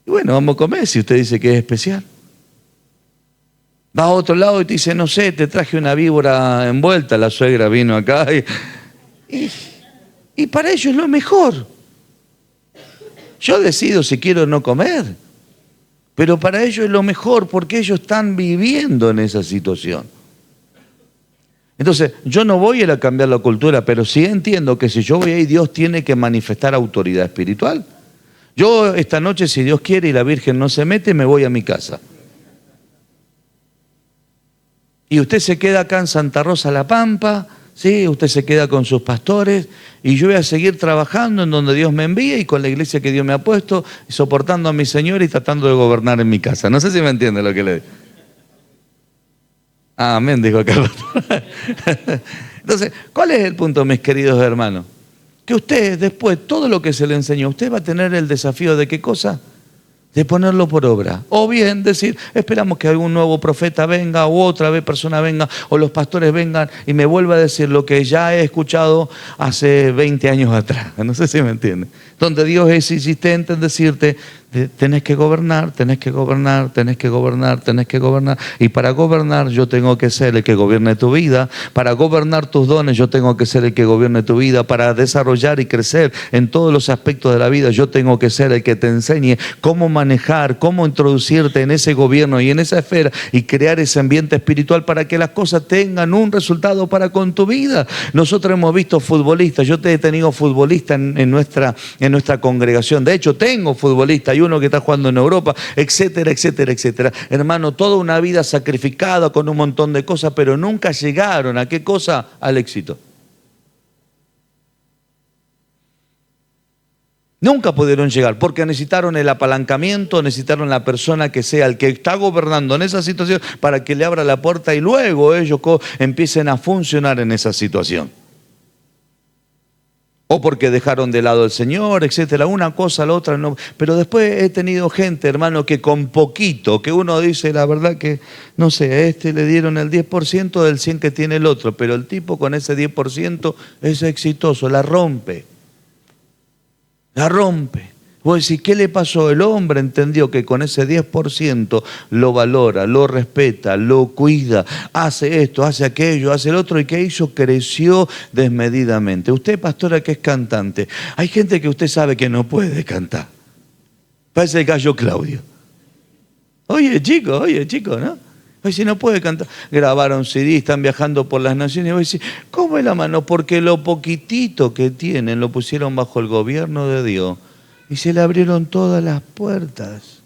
Y bueno, vamos a comer si usted dice que es especial. Va a otro lado y te dice, no sé, te traje una víbora envuelta, la suegra vino acá y para ellos es lo mejor. Yo decido si quiero o no comer, pero para ellos es lo mejor porque ellos están viviendo en esa situación. Entonces, yo no voy a ir a cambiar la cultura, pero sí entiendo que si yo voy ahí, Dios tiene que manifestar autoridad espiritual. Yo esta noche, si Dios quiere y la Virgen no se mete, me voy a mi casa. Y usted se queda acá en Santa Rosa La Pampa, ¿sí? Usted se queda con sus pastores y yo voy a seguir trabajando en donde Dios me envía y con la iglesia que Dios me ha puesto, y soportando a mi Señor y tratando de gobernar en mi casa. No sé si me entiende lo que le digo. Amén, dijo acá. Entonces, ¿cuál es el punto, mis queridos hermanos? Que usted después, todo lo que se le enseñó, usted va a tener el desafío de ¿qué cosa? De ponerlo por obra. O bien decir, esperamos que algún nuevo profeta venga, o otra vez persona venga, o los pastores vengan y me vuelva a decir lo que ya he escuchado hace 20 años atrás. No sé si me entiende. Donde Dios es insistente en decirte, tenés que gobernar, tenés que gobernar, tenés que gobernar, tenés que gobernar. Y para gobernar yo tengo que ser el que gobierne tu vida. Para gobernar tus dones yo tengo que ser el que gobierne tu vida. Para desarrollar y crecer en todos los aspectos de la vida yo tengo que ser el que te enseñe cómo manejar, cómo introducirte en ese gobierno y en esa esfera y crear ese ambiente espiritual para que las cosas tengan un resultado para con tu vida. Nosotros hemos visto futbolistas, yo te he tenido futbolistas en nuestra congregación. De hecho, tengo futbolistas. Hay uno que está jugando en Europa, etcétera, etcétera, etcétera. Hermano, toda una vida sacrificada con un montón de cosas, pero nunca llegaron ¿a qué cosa? Al éxito. Nunca pudieron llegar porque necesitaron el apalancamiento, necesitaron la persona que sea el que está gobernando en esa situación para que le abra la puerta y luego ellos empiecen a funcionar en esa situación. O porque dejaron de lado al Señor, etcétera, una cosa, la otra no. Pero después he tenido gente, hermano, que con poquito, que uno dice, la verdad que, no sé, a este le dieron el 10% del 100 que tiene el otro, pero el tipo con ese 10% es exitoso, la rompe. La rompe. Vos decís, ¿qué le pasó? El hombre entendió que con ese 10% lo valora, lo respeta, lo cuida, hace esto, hace aquello, hace el otro, y ¿qué hizo? Creció desmedidamente. Usted, pastora, que es cantante, hay gente que usted sabe que no puede cantar. Parece el gallo Claudio. Oye, chico, ¿no? Oye, si no puede cantar. Grabaron CD, están viajando por las naciones. Y voy a decir, ¿cómo es la mano? Porque lo poquitito que tienen lo pusieron bajo el gobierno de Dios. Y se le abrieron todas las puertas.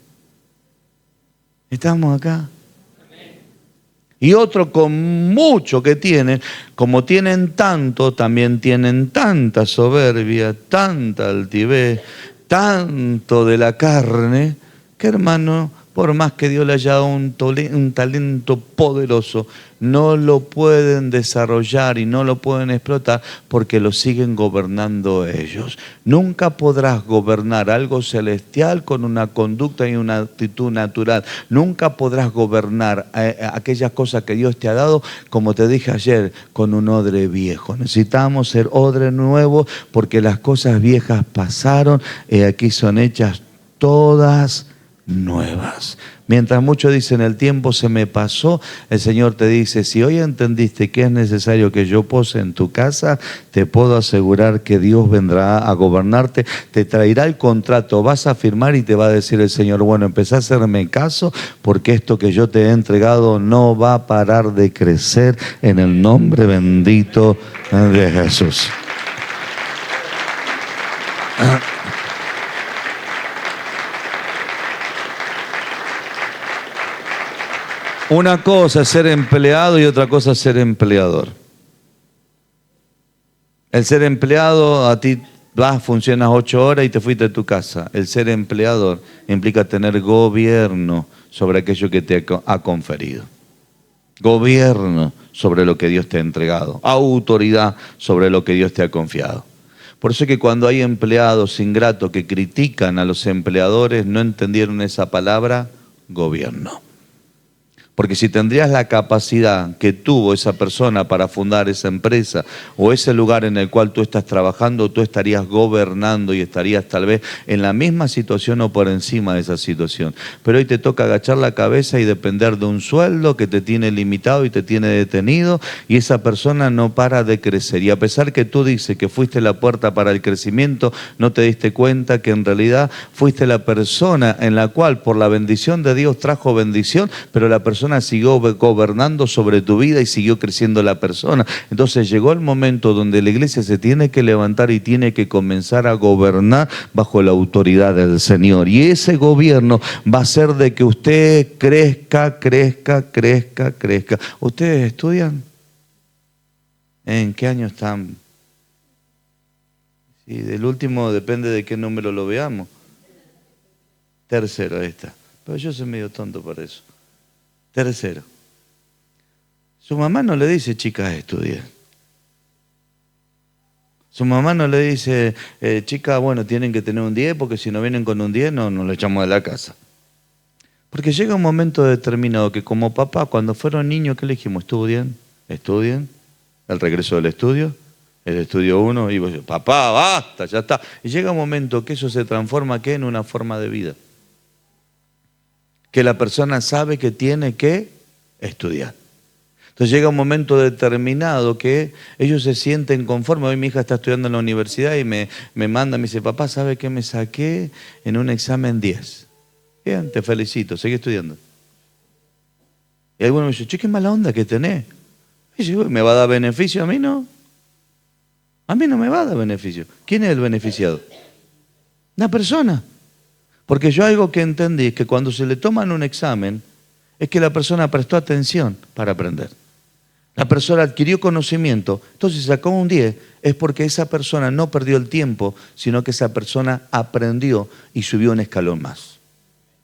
¿Estamos acá? Y otros con mucho que tienen, como tienen tanto, también tienen tanta soberbia, tanta altivez, tanto de la carne, que hermano, por más que Dios le haya dado un talento poderoso, no lo pueden desarrollar y no lo pueden explotar porque lo siguen gobernando ellos. Nunca podrás gobernar algo celestial con una conducta y una actitud natural. Nunca podrás gobernar aquellas cosas que Dios te ha dado, como te dije ayer, con un odre viejo. Necesitamos ser odre nuevo porque las cosas viejas pasaron y aquí son hechas todas nuevas. Mientras muchos dicen el tiempo se me pasó, el Señor te dice, si hoy entendiste que es necesario que yo pose en tu casa, te puedo asegurar que Dios vendrá a gobernarte, te traerá el contrato, vas a firmar y te va a decir el Señor, bueno, empezá a hacerme caso porque esto que yo te he entregado no va a parar de crecer en el nombre bendito de Jesús. Una cosa es ser empleado y otra cosa es ser empleador. El ser empleado, a ti vas, funcionas 8 horas y te fuiste de tu casa. El ser empleador implica tener gobierno sobre aquello que te ha conferido. Gobierno sobre lo que Dios te ha entregado. Autoridad sobre lo que Dios te ha confiado. Por eso es que cuando hay empleados ingratos que critican a los empleadores, no entendieron esa palabra, gobierno. Porque si tendrías la capacidad que tuvo esa persona para fundar esa empresa o ese lugar en el cual tú estás trabajando, tú estarías gobernando y estarías tal vez en la misma situación o por encima de esa situación. Pero hoy te toca agachar la cabeza y depender de un sueldo que te tiene limitado y te tiene detenido y esa persona no para de crecer. Y a pesar que tú dices que fuiste la puerta para el crecimiento, no te diste cuenta que en realidad fuiste la persona en la cual por la bendición de Dios trajo bendición, pero la persona siguió gobernando sobre tu vida y siguió creciendo la persona. Entonces llegó el momento donde la iglesia se tiene que levantar y tiene que comenzar a gobernar bajo la autoridad del Señor. Y ese gobierno va a ser de que usted crezca. ¿Ustedes estudian? ¿En qué año están? Sí, del último depende de qué número lo veamos. Tercero, ahí está. Pero yo soy medio tonto para eso. Tercero, su mamá no le dice, chicas, estudien. Su mamá no le dice, chicas, bueno, tienen que tener un 10 porque si no vienen con un 10 no lo echamos de la casa. Porque llega un momento determinado que como papá, cuando fueron niños, ¿qué le dijimos? Estudien, el regreso del estudio, el estudio 1, y vos, papá, basta, ya está. Y llega un momento que eso se transforma, ¿qué? En una forma de vida. Que la persona sabe que tiene que estudiar. Entonces llega un momento determinado que ellos se sienten conformes. Hoy mi hija está estudiando en la universidad y me manda, me dice, papá, ¿sabe qué me saqué en un examen 10? Bien, te felicito, sigue estudiando. Y alguno me dice, che, qué mala onda que tenés. Y yo, ¿me va a dar beneficio? A mí no. A mí no me va a dar beneficio. ¿Quién es el beneficiado? Una persona. Porque yo algo que entendí es que cuando se le toman un examen, es que la persona prestó atención para aprender. La persona adquirió conocimiento, entonces sacó un 10, es porque esa persona no perdió el tiempo, sino que esa persona aprendió y subió un escalón más.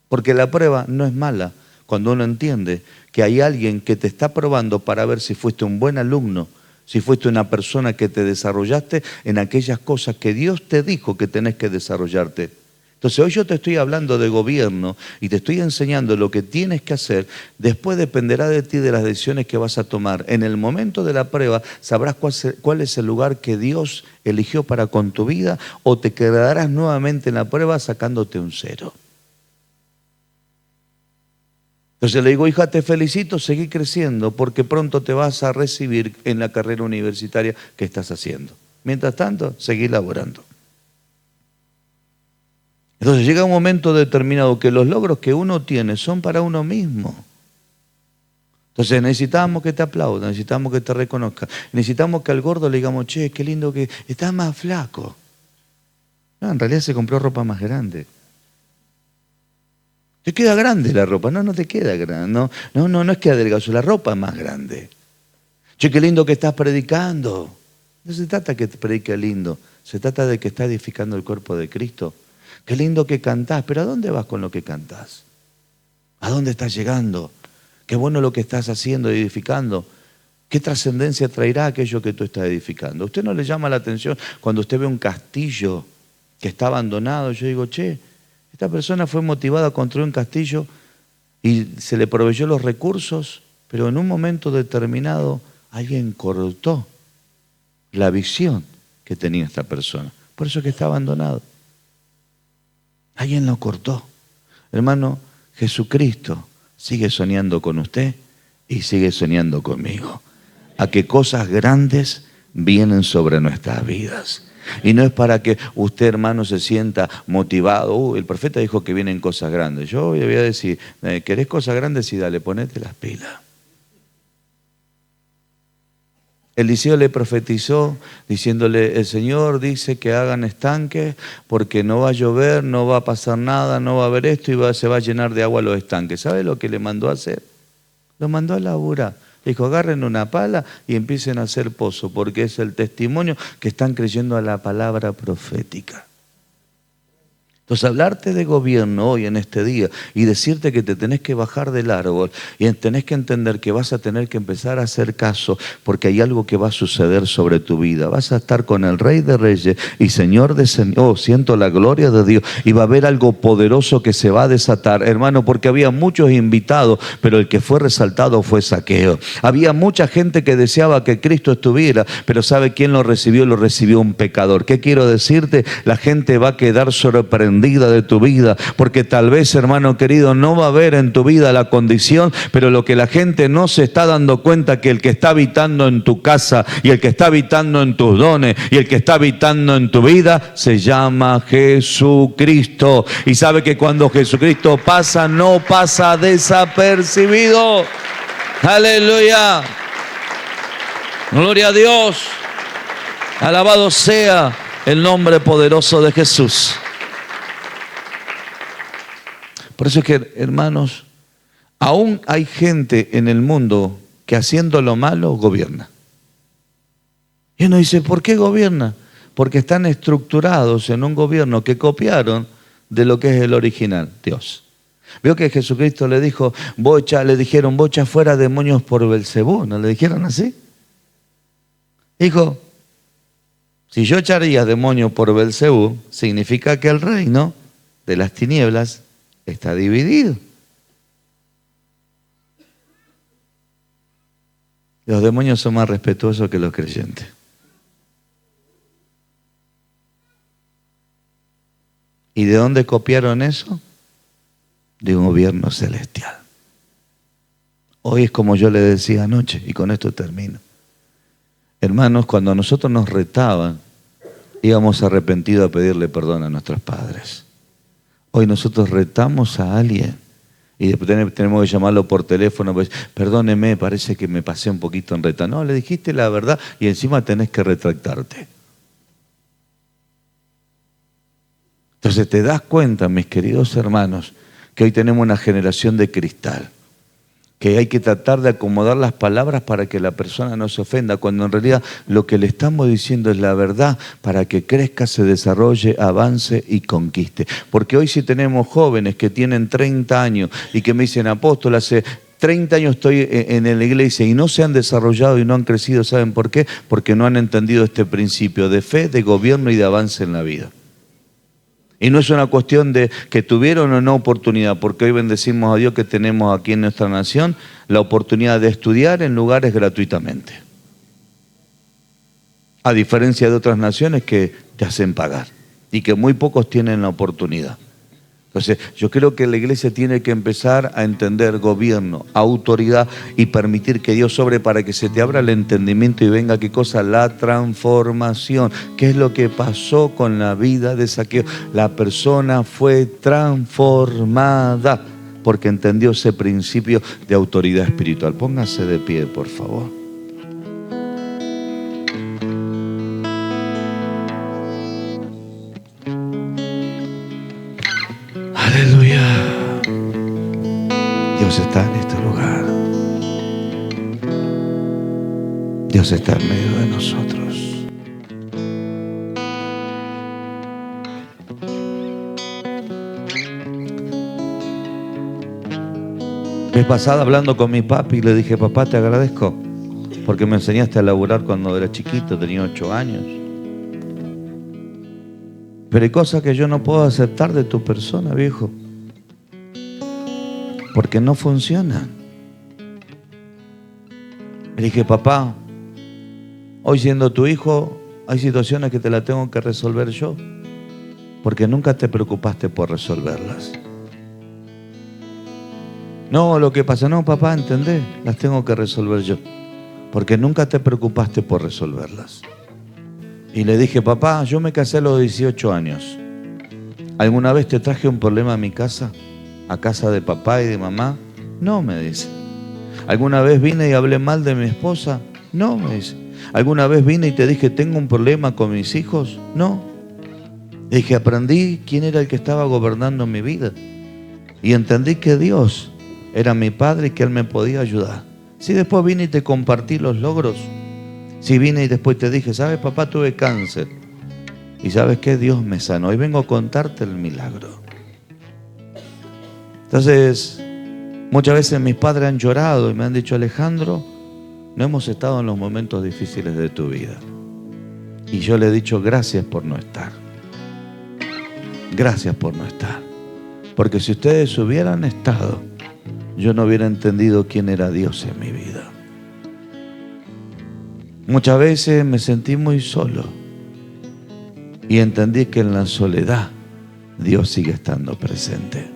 Porque la prueba no es mala cuando uno entiende que hay alguien que te está probando para ver si fuiste un buen alumno, si fuiste una persona que te desarrollaste en aquellas cosas que Dios te dijo que tenés que desarrollarte. Entonces hoy yo te estoy hablando de gobierno y te estoy enseñando lo que tienes que hacer. Después dependerá de ti de las decisiones que vas a tomar. En el momento de la prueba sabrás cuál es el lugar que Dios eligió para con tu vida o te quedarás nuevamente en la prueba sacándote un 0. Entonces le digo, hija, te felicito, seguí creciendo porque pronto te vas a recibir en la carrera universitaria que estás haciendo. Mientras tanto, seguí laborando. Entonces llega un momento determinado que los logros que uno tiene son para uno mismo. Entonces necesitamos que te aplaudan, necesitamos que te reconozcan, necesitamos que al gordo le digamos, che, qué lindo que estás más flaco. No, en realidad se compró ropa más grande. Te queda grande la ropa. No, no te queda grande. No es que adelgazo, la ropa es más grande. Che, qué lindo que estás predicando. No se trata que te predique lindo, se trata de que está edificando el cuerpo de Cristo. Qué lindo que cantás, pero ¿a dónde vas con lo que cantás? ¿A dónde estás llegando? Qué bueno lo que estás haciendo, edificando. ¿Qué trascendencia traerá aquello que tú estás edificando? ¿A usted no le llama la atención cuando usted ve un castillo que está abandonado? Yo digo, che, esta persona fue motivada a construir un castillo y se le proveyó los recursos, pero en un momento determinado alguien cortó la visión que tenía esta persona. Por eso es que está abandonado. Alguien lo cortó. Hermano, Jesucristo sigue soñando con usted y sigue soñando conmigo. A que cosas grandes vienen sobre nuestras vidas. Y no es para que usted, hermano, se sienta motivado. El profeta dijo que vienen cosas grandes. Yo le voy a decir, ¿querés cosas grandes? Sí, dale, ponete las pilas. Eliseo le profetizó diciéndole, el Señor dice que hagan estanques porque no va a llover, no va a pasar nada, no va a haber esto y se va a llenar de agua los estanques. ¿Sabe lo que le mandó a hacer? Lo mandó a laburar. Dijo, agarren una pala y empiecen a hacer pozo, porque es el testimonio que están creyendo a la palabra profética. Entonces, hablarte de gobierno hoy en este día y decirte que te tenés que bajar del árbol y tenés que entender que vas a tener que empezar a hacer caso porque hay algo que va a suceder sobre tu vida. Vas a estar con el Rey de Reyes y Señor de Señor. Oh, siento la gloria de Dios y va a haber algo poderoso que se va a desatar, hermano, porque había muchos invitados, pero el que fue resaltado fue Zaqueo. Había mucha gente que deseaba que Cristo estuviera, pero ¿sabe quién lo recibió? Lo recibió un pecador. ¿Qué quiero decirte? La gente va a quedar sorprendida de tu vida, porque tal vez, hermano querido, no va a haber en tu vida la condición, pero lo que la gente no se está dando cuenta, que el que está habitando en tu casa y el que está habitando en tus dones y el que está habitando en tu vida se llama Jesucristo. Y sabe que cuando Jesucristo pasa, no pasa desapercibido. Aleluya, gloria a Dios, alabado sea el nombre poderoso de Jesús. Por eso es que, hermanos, aún hay gente en el mundo que haciendo lo malo gobierna. Y uno dice, ¿por qué gobierna? Porque están estructurados en un gobierno que copiaron de lo que es el original, Dios. Veo que Jesucristo le dijo, le dijeron, vos echa fuera demonios por Belcebú, ¿no le dijeron así? Dijo, si yo echaría demonios por Belcebú, significa que el reino de las tinieblas está dividido. Los demonios son más respetuosos que los creyentes. ¿Y de dónde copiaron eso? De un gobierno celestial. Hoy es como yo le decía anoche, y con esto termino. Hermanos, cuando a nosotros nos retaban, íbamos arrepentidos a pedirle perdón a nuestros padres. Hoy nosotros retamos a alguien y después tenemos que llamarlo por teléfono, pues, perdóneme, parece que me pasé un poquito en reta. No, le dijiste la verdad y encima tenés que retractarte. Entonces te das cuenta, mis queridos hermanos, que hoy tenemos una generación de cristal, que hay que tratar de acomodar las palabras para que la persona no se ofenda, cuando en realidad lo que le estamos diciendo es la verdad para que crezca, se desarrolle, avance y conquiste. Porque hoy si tenemos jóvenes que tienen 30 años y que me dicen, apóstol, hace 30 años estoy en la iglesia y no se han desarrollado y no han crecido, ¿saben por qué? Porque no han entendido este principio de fe, de gobierno y de avance en la vida. Y no es una cuestión de que tuvieron o no oportunidad, porque hoy bendecimos a Dios que tenemos aquí en nuestra nación la oportunidad de estudiar en lugares gratuitamente. A diferencia de otras naciones que te hacen pagar y que muy pocos tienen la oportunidad. Entonces, yo creo que la iglesia tiene que empezar a entender gobierno, autoridad y permitir que Dios obre para que se te abra el entendimiento y venga, ¿qué cosa? La transformación. ¿Qué es lo que pasó con la vida de Zaqueo? La persona fue transformada porque entendió ese principio de autoridad espiritual. Póngase de pie, por favor. Aleluya. Dios está en este lugar. Dios está en medio de nosotros. La vez pasada hablando con mi papi le dije, papá, te agradezco porque me enseñaste a laburar cuando era chiquito, tenía 8 años. Pero hay cosas que yo no puedo aceptar de tu persona, viejo, porque no funcionan. Le dije, papá, hoy siendo tu hijo, hay situaciones que te las tengo que resolver yo, porque nunca te preocupaste por resolverlas. No, lo que pasa, no, papá, ¿entendés? Las tengo que resolver yo. Porque nunca te preocupaste por resolverlas. Y le dije, papá, yo me casé a los 18 años. ¿Alguna vez te traje un problema a mi casa? ¿A casa de papá y de mamá? No, me dice. ¿Alguna vez vine y hablé mal de mi esposa? No, me dice. ¿Alguna vez vine y te dije, tengo un problema con mis hijos? No. Dije, aprendí quién era el que estaba gobernando mi vida. Y entendí que Dios era mi padre y que Él me podía ayudar. Si después vine y te compartí los logros. Si vine y después te dije, ¿sabes, papá? Tuve cáncer. Y ¿sabes qué? Dios me sanó. Y vengo a contarte el milagro. Entonces, muchas veces mis padres han llorado y me han dicho, Alejandro, no hemos estado en los momentos difíciles de tu vida. Y yo le he dicho, gracias por no estar. Gracias por no estar. Porque si ustedes hubieran estado, yo no hubiera entendido quién era Dios en mi vida. Muchas veces me sentí muy solo y entendí que en la soledad Dios sigue estando presente.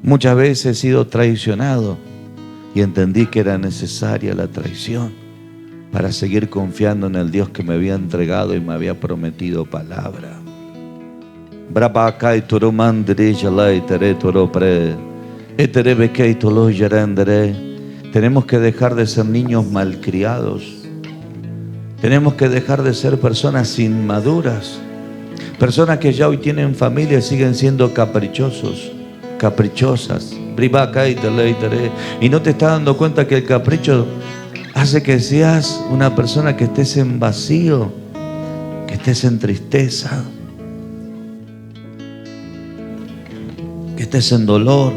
Muchas veces he sido traicionado y entendí que era necesaria la traición para seguir confiando en el Dios que me había entregado y me había prometido palabra. Tenemos que dejar de ser niños malcriados. Tenemos que dejar de ser personas inmaduras. Personas que ya hoy tienen familia y siguen siendo caprichosos, caprichosas. Y no te estás dando cuenta que el capricho hace que seas una persona que estés en vacío, que estés en tristeza, que estés en dolor,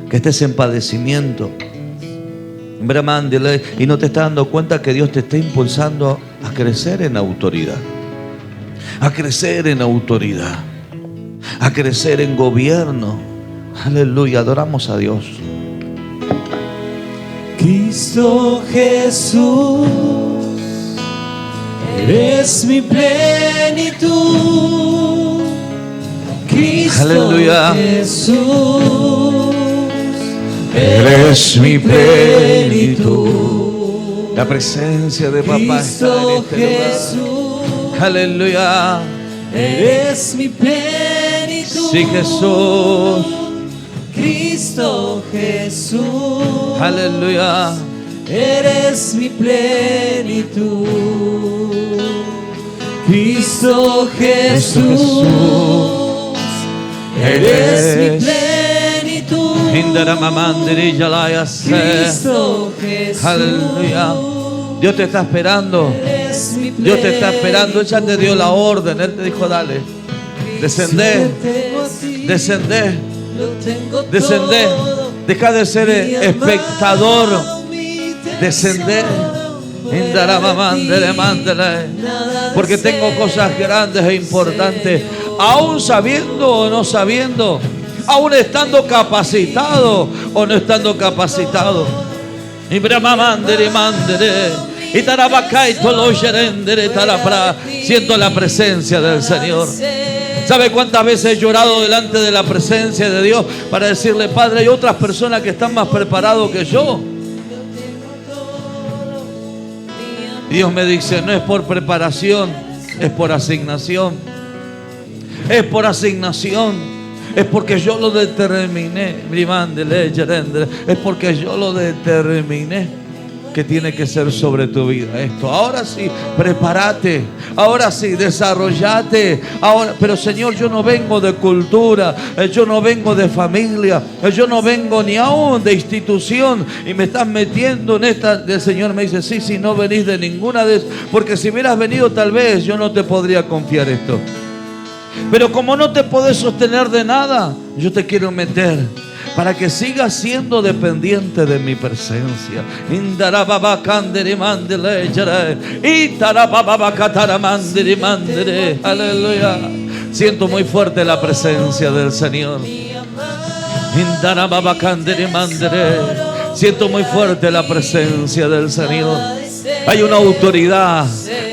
que estés en padecimiento. Y no te estás dando cuenta que Dios te está impulsando a crecer en autoridad, a crecer en autoridad, a crecer en gobierno. Aleluya, adoramos a Dios. Cristo Jesús, eres mi plenitud. Cristo Aleluya. Jesús, eres mi plenitud. La presencia de papá está en este lugar. Aleluya. Eres mi plenitud. Sí, Jesús. Cristo Jesús. Aleluya. Eres mi plenitud. Cristo Jesús. Eres mi plenitud. Cristo Jesús. Aleluya. Dios te está esperando. Dios te está esperando. Él ya te dio la orden. Él te dijo, dale. Descendé. Descendé. Descendé. Deja de ser espectador. Descendé. Porque tengo cosas grandes e importantes. Aún sabiendo o no sabiendo. Aún estando capacitado o no estando capacitado. Siento la presencia del Señor. ¿Sabe cuántas veces he llorado delante de la presencia de Dios para decirle, Padre, hay otras personas que están más preparados que yo? Dios me dice, no es por preparación, es por asignación. Es por asignación. Es porque yo lo determiné. Es porque yo lo determiné que tiene que ser sobre tu vida esto. Ahora sí, prepárate. Ahora sí, desarrollate. Ahora, pero Señor, yo no vengo de cultura, yo no vengo de familia, yo no vengo ni aún de institución y me estás metiendo en esta. El Señor me dice, sí, no venís de ninguna de esas, porque si hubieras venido tal vez yo no te podría confiar esto. Pero como no te podés sostener de nada, yo te quiero meter para que sigas siendo dependiente de mi presencia. Aleluya. Siento muy fuerte la presencia del Señor. Siento muy fuerte la presencia del Señor. Hay una autoridad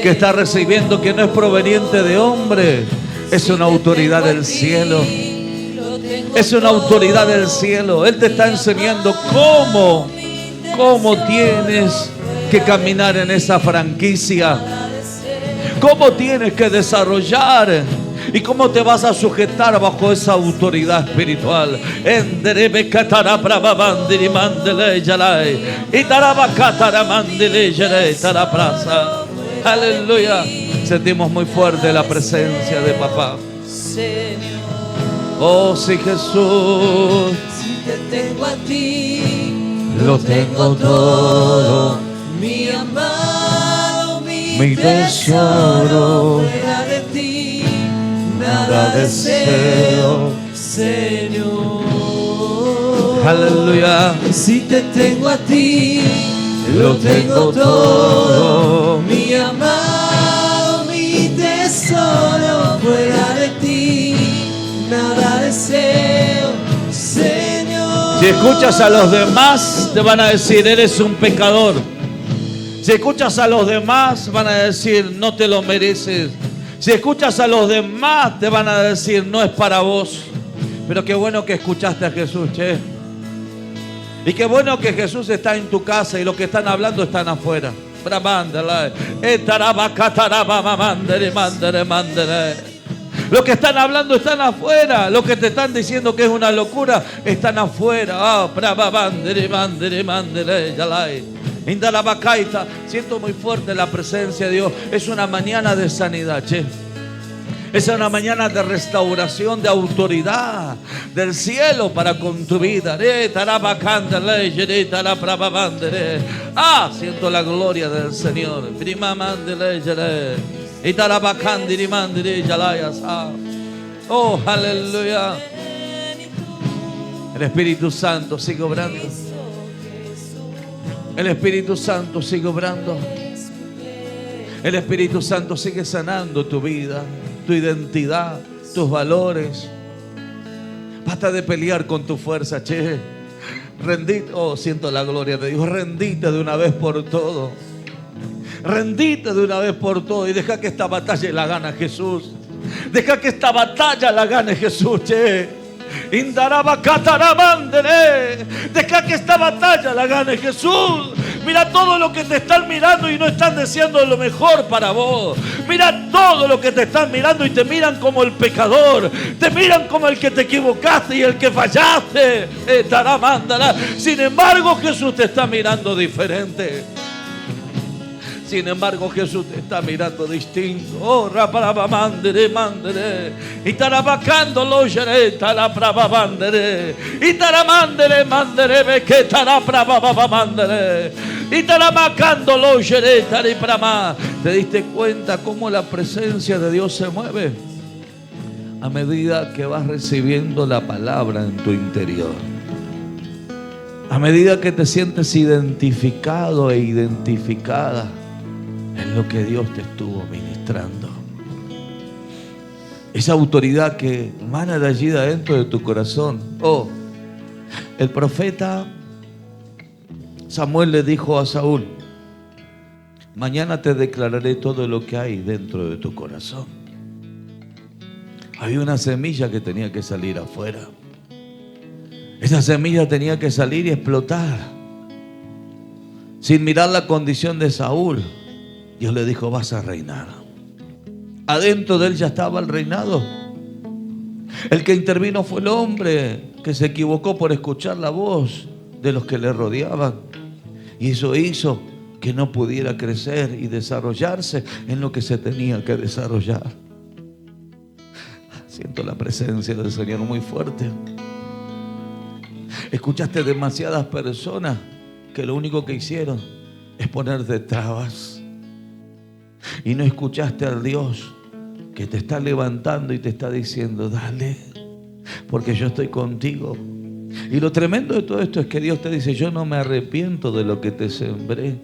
que está recibiendo que no es proveniente de hombre. Es una autoridad del cielo. Es una autoridad del cielo. Él te está enseñando cómo tienes que caminar en esa franquicia, cómo tienes que desarrollar y cómo te vas a sujetar bajo esa autoridad espiritual. Aleluya. Sentimos muy fuerte la presencia de papá. Oh, sí, Jesús. Si te tengo a ti, Lo tengo todo, mi amado, mi tesoro. fuera de ti, nada Nada deseo, deseo. Señor. Aleluya. Si te tengo a ti, Lo tengo todo. mi amado, mi tesoro, fuera de ti, nada deseo, Señor. Si escuchas a los demás, te van a decir, eres un pecador. Si escuchas a los demás, van a decir, no te lo mereces. Si escuchas a los demás, te van a decir, no es para vos. Pero qué bueno que escuchaste a Jesús, che. Y qué bueno que Jesús está en tu casa y los que están hablando están afuera. Los que están hablando están afuera. Los que te están diciendo que es una locura están afuera. Siento muy fuerte la presencia de Dios. Es una mañana de sanidad, che. Es una mañana de restauración, de autoridad del cielo para con tu vida. Siento la gloria del Señor. Oh, aleluya. El Espíritu Santo sigue obrando. El Espíritu Santo sigue obrando. El Espíritu Santo sigue sanando tu vida, tu identidad, tus valores. Basta de pelear con tu fuerza, che. Rendite, oh, siento la gloria de Dios. Rendite de una vez por todo. Rendite de una vez por todo y deja que esta batalla la gane Jesús. Deja que esta batalla la gane Jesús, che. Deja que esta batalla la gane Jesús. Mira todo lo que te están mirando y no están deseando lo mejor para vos. Mira todo lo que te están mirando y te miran como el pecador. Te miran como el que te equivocaste y el que fallaste. Sin embargo, Jesús te está mirando diferente. Sin embargo, Jesús te está mirando distinto. Oh, raparabamandere, mandere. Y tarabacando lo yere, taraprabamandere. Y taramandere, mandere, beque taraprabamandere. Y taramacando lo yere, tariprama. ¿Te diste cuenta cómo la presencia de Dios se mueve? A medida que vas recibiendo la palabra en tu interior. A medida que te sientes identificado e identificada en lo que Dios te estuvo ministrando. Esa autoridad que emana de allí de adentro de tu corazón. Oh, el profeta Samuel le dijo a Saúl: mañana te declararé todo lo que hay dentro de tu corazón. Había una semilla que tenía que salir afuera. Esa semilla tenía que salir y explotar. Sin mirar la condición de Saúl, Dios le dijo: vas a reinar. Adentro de él ya estaba el reinado. El que intervino fue el hombre que se equivocó por escuchar la voz de los que le rodeaban. Y eso hizo que no pudiera crecer y desarrollarse en lo que se tenía que desarrollar. Siento la presencia del Señor muy fuerte. Escuchaste demasiadas personas que lo único que hicieron es ponerte trabas. Y no escuchaste al Dios que te está levantando y te está diciendo: dale, porque yo estoy contigo. Y lo tremendo de todo esto es que Dios te dice: yo no me arrepiento de lo que te sembré.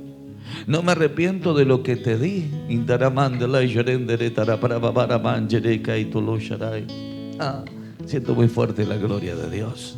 No me arrepiento de lo que te di. Siento muy fuerte la gloria de Dios.